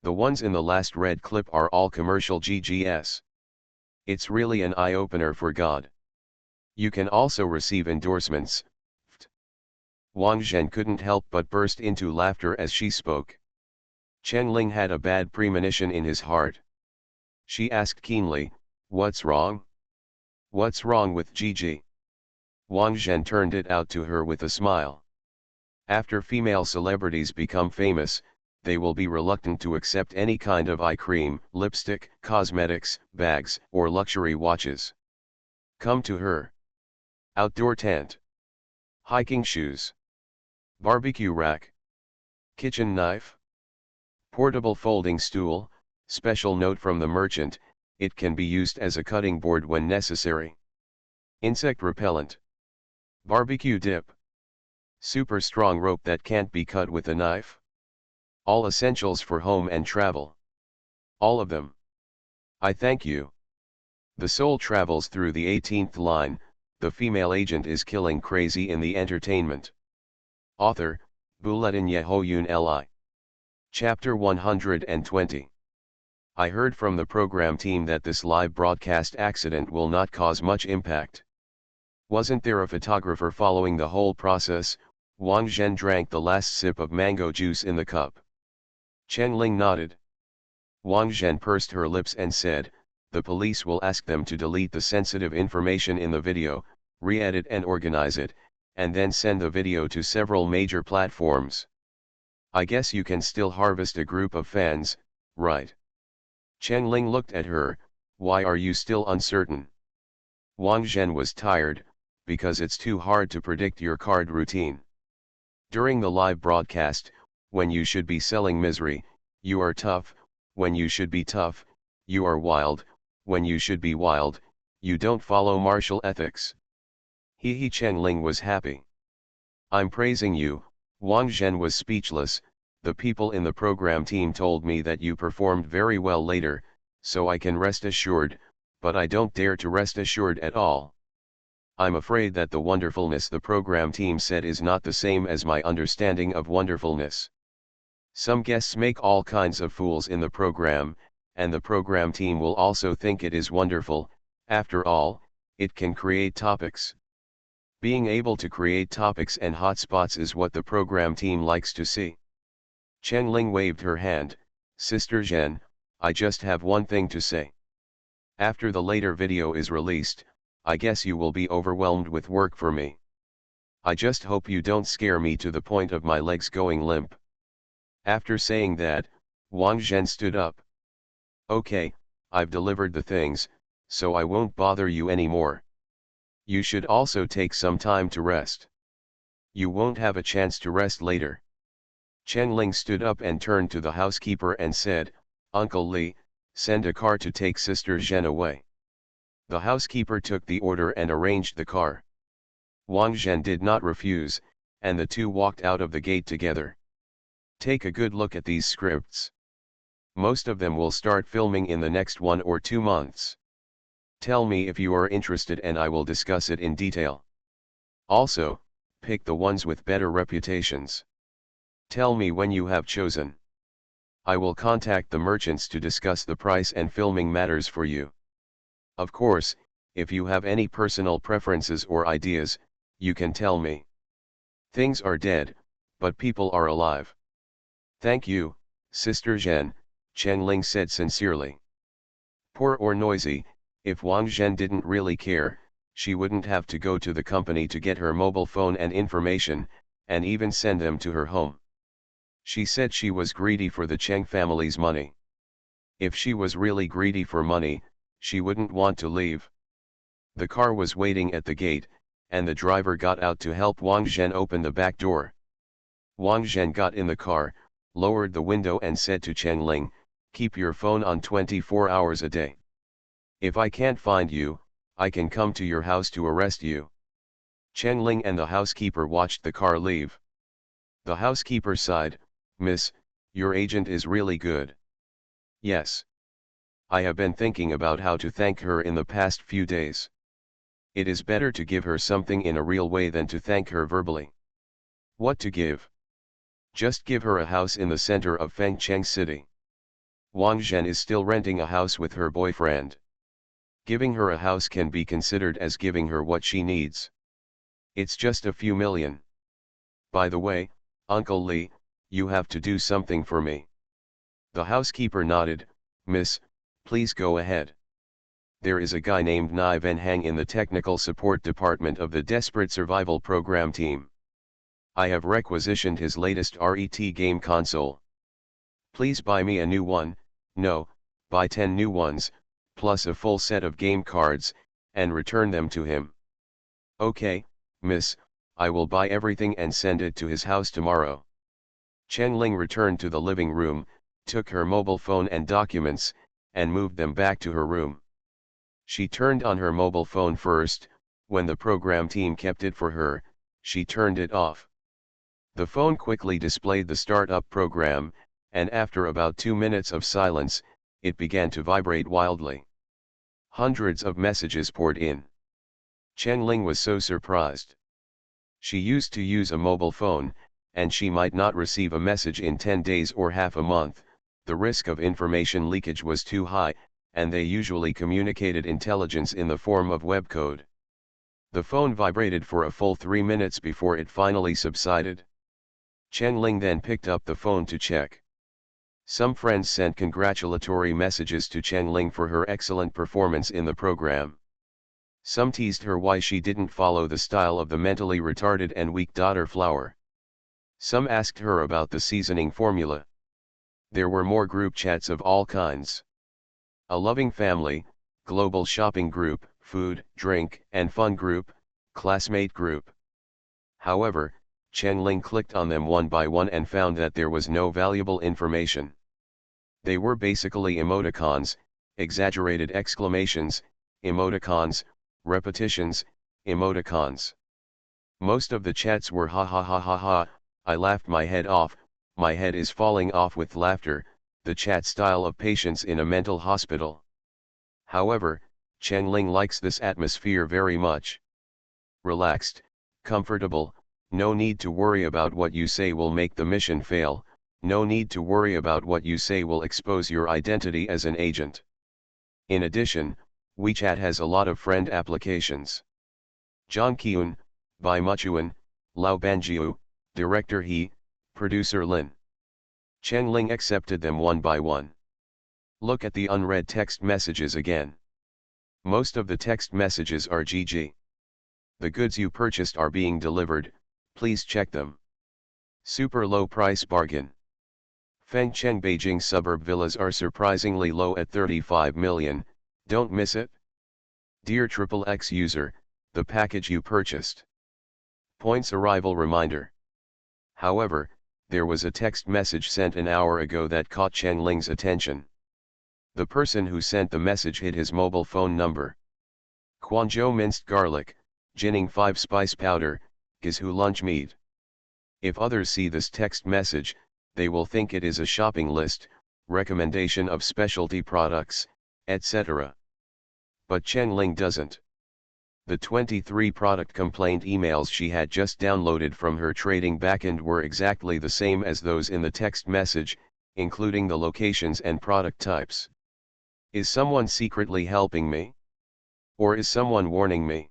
The ones in the last red clip are all commercial GGS. It's really an eye-opener for God. You can also receive endorsements. Wang Zhen couldn't help but burst into laughter as she spoke. Chen Ling had a bad premonition in his heart. She asked keenly, what's wrong? What's wrong with Gigi? Wang Zhen turned it out to her with a smile. After female celebrities become famous, they will be reluctant to accept any kind of eye cream, lipstick, cosmetics, bags, or luxury watches. Come to her. Outdoor tent. Hiking shoes. Barbecue rack. Kitchen knife. Portable folding stool. Special note from the merchant, it can be used as a cutting board when necessary. Insect repellent. Barbecue dip. Super strong rope that can't be cut with a knife. All essentials for home and travel. All of them. I thank you. The soul travels through the 18th line, the female agent is killing crazy in the entertainment. Author, Bulletin Yehoyun Li. Chapter 120. I heard from the program team that this live broadcast accident will not cause much impact. Wasn't there a photographer following the whole process? Wang Zhen drank the last sip of mango juice in the cup. Chen Ling nodded. Wang Zhen pursed her lips and said, the police will ask them to delete the sensitive information in the video, re-edit and organize it, and then send the video to several major platforms. I guess you can still harvest a group of fans, right? Chen Ling looked at her. Why are you still uncertain? Wang Zhen was tired, because it's too hard to predict your card routine. During the live broadcast, when you should be selling misery, you are tough. When you should be tough, you are wild. When you should be wild, you don't follow martial ethics. Chen Ling was happy. I'm praising you. Wang Zhen was speechless. The people in the program team told me that you performed very well later, so I can rest assured, but I don't dare to rest assured at all. I'm afraid that the wonderfulness the program team said is not the same as my understanding of wonderfulness. Some guests make all kinds of fools in the program, and the program team will also think it is wonderful. After all, it can create topics. Being able to create topics and hotspots is what the program team likes to see. Chen Ling waved her hand. Sister Zhen, I just have one thing to say. After the later video is released, I guess you will be overwhelmed with work for me. I just hope you don't scare me to the point of my legs going limp. After saying that, Wang Zhen stood up. Okay, I've delivered the things, so I won't bother you anymore. You should also take some time to rest. You won't have a chance to rest later. Chen Ling stood up and turned to the housekeeper and said, Uncle Li, send a car to take Sister Zhen away. The housekeeper took the order and arranged the car. Wang Zhen did not refuse, and the two walked out of the gate together. Take a good look at these scripts. Most of them will start filming in the next 1 or 2 months. Tell me if you are interested and I will discuss it in detail. Also, pick the ones with better reputations. Tell me when you have chosen. I will contact the merchants to discuss the price and filming matters for you. Of course, if you have any personal preferences or ideas, you can tell me. Things are dead, but people are alive. Thank you, Sister Zhen, Chen Ling said sincerely. Poor or noisy, if Wang Zhen didn't really care, she wouldn't have to go to the company to get her mobile phone and information, and even send them to her home. She said she was greedy for the Cheng family's money. If she was really greedy for money, she wouldn't want to leave. The car was waiting at the gate, and the driver got out to help Wang Zhen open the back door. Wang Zhen got in the car, lowered the window and said to Chen Ling, keep your phone on 24 hours a day. If I can't find you, I can come to your house to arrest you. Chen Ling and the housekeeper watched the car leave. The housekeeper sighed, Miss, your agent is really good. Yes. I have been thinking about how to thank her in the past few days. It is better to give her something in a real way than to thank her verbally. What to give? Just give her a house in the center of Fengcheng City. Wang Zhen is still renting a house with her boyfriend. Giving her a house can be considered as giving her what she needs. It's just a few million. By the way, Uncle Li, you have to do something for me. The housekeeper nodded, Miss, please go ahead. There is a guy named Nai Ven Hang in the technical support department of the Desperate Survival Program team. I have requisitioned his latest RET game console. Please buy me a new one, no, buy 10 new ones, plus a full set of game cards, and return them to him. Okay, miss, I will buy everything and send it to his house tomorrow. Chen Ling returned to the living room, took her mobile phone and documents, and moved them back to her room. She turned on her mobile phone first. When the program team kept it for her, she turned it off. The phone quickly displayed the startup program, and after about 2 minutes of silence, it began to vibrate wildly. Hundreds of messages poured in. Chen Ling was so surprised. She used to use a mobile phone, and she might not receive a message in 10 days or half a month. The risk of information leakage was too high, and they usually communicated intelligence in the form of web code. The phone vibrated for a full 3 minutes before it finally subsided. Chen Ling then picked up the phone to check. Some friends sent congratulatory messages to Chen Ling for her excellent performance in the program. Some teased her why she didn't follow the style of the mentally retarded and weak daughter Flower. Some asked her about the seasoning formula. There were more group chats of all kinds. A loving family, global shopping group, food, drink, and fun group, classmate group. However, Chen Ling clicked on them one by one and found that there was no valuable information. They were basically emoticons, exaggerated exclamations, emoticons, repetitions, emoticons. Most of the chats were ha ha ha ha ha, I laughed my head off, my head is falling off with laughter, the chat style of patients in a mental hospital. However, Chen Ling likes this atmosphere very much. Relaxed, comfortable, no need to worry about what you say will make the mission fail, no need to worry about what you say will expose your identity as an agent. In addition, WeChat has a lot of friend applications. Zhang Qiun, Bai Muchuan, Lao Banjiu, Director He, Producer Lin. Chen Ling accepted them one by one. Look at the unread text messages again. Most of the text messages are GG. The goods you purchased are being delivered, please check them. Super low price bargain. Fengcheng Beijing suburb villas are surprisingly low at 35 million, don't miss it. Dear XXX user, the package you purchased. Points arrival reminder. However, there was a text message sent an hour ago that caught Chen Ling's attention. The person who sent the message hid his mobile phone number. Quanzhou minced garlic, Jining 5 spice powder, Gizhu lunch meat. If others see this text message, they will think it is a shopping list, recommendation of specialty products, etc. But Chen Ling doesn't. The 23 product complaint emails she had just downloaded from her trading backend were exactly the same as those in the text message, including the locations and product types. Is someone secretly helping me? Or is someone warning me?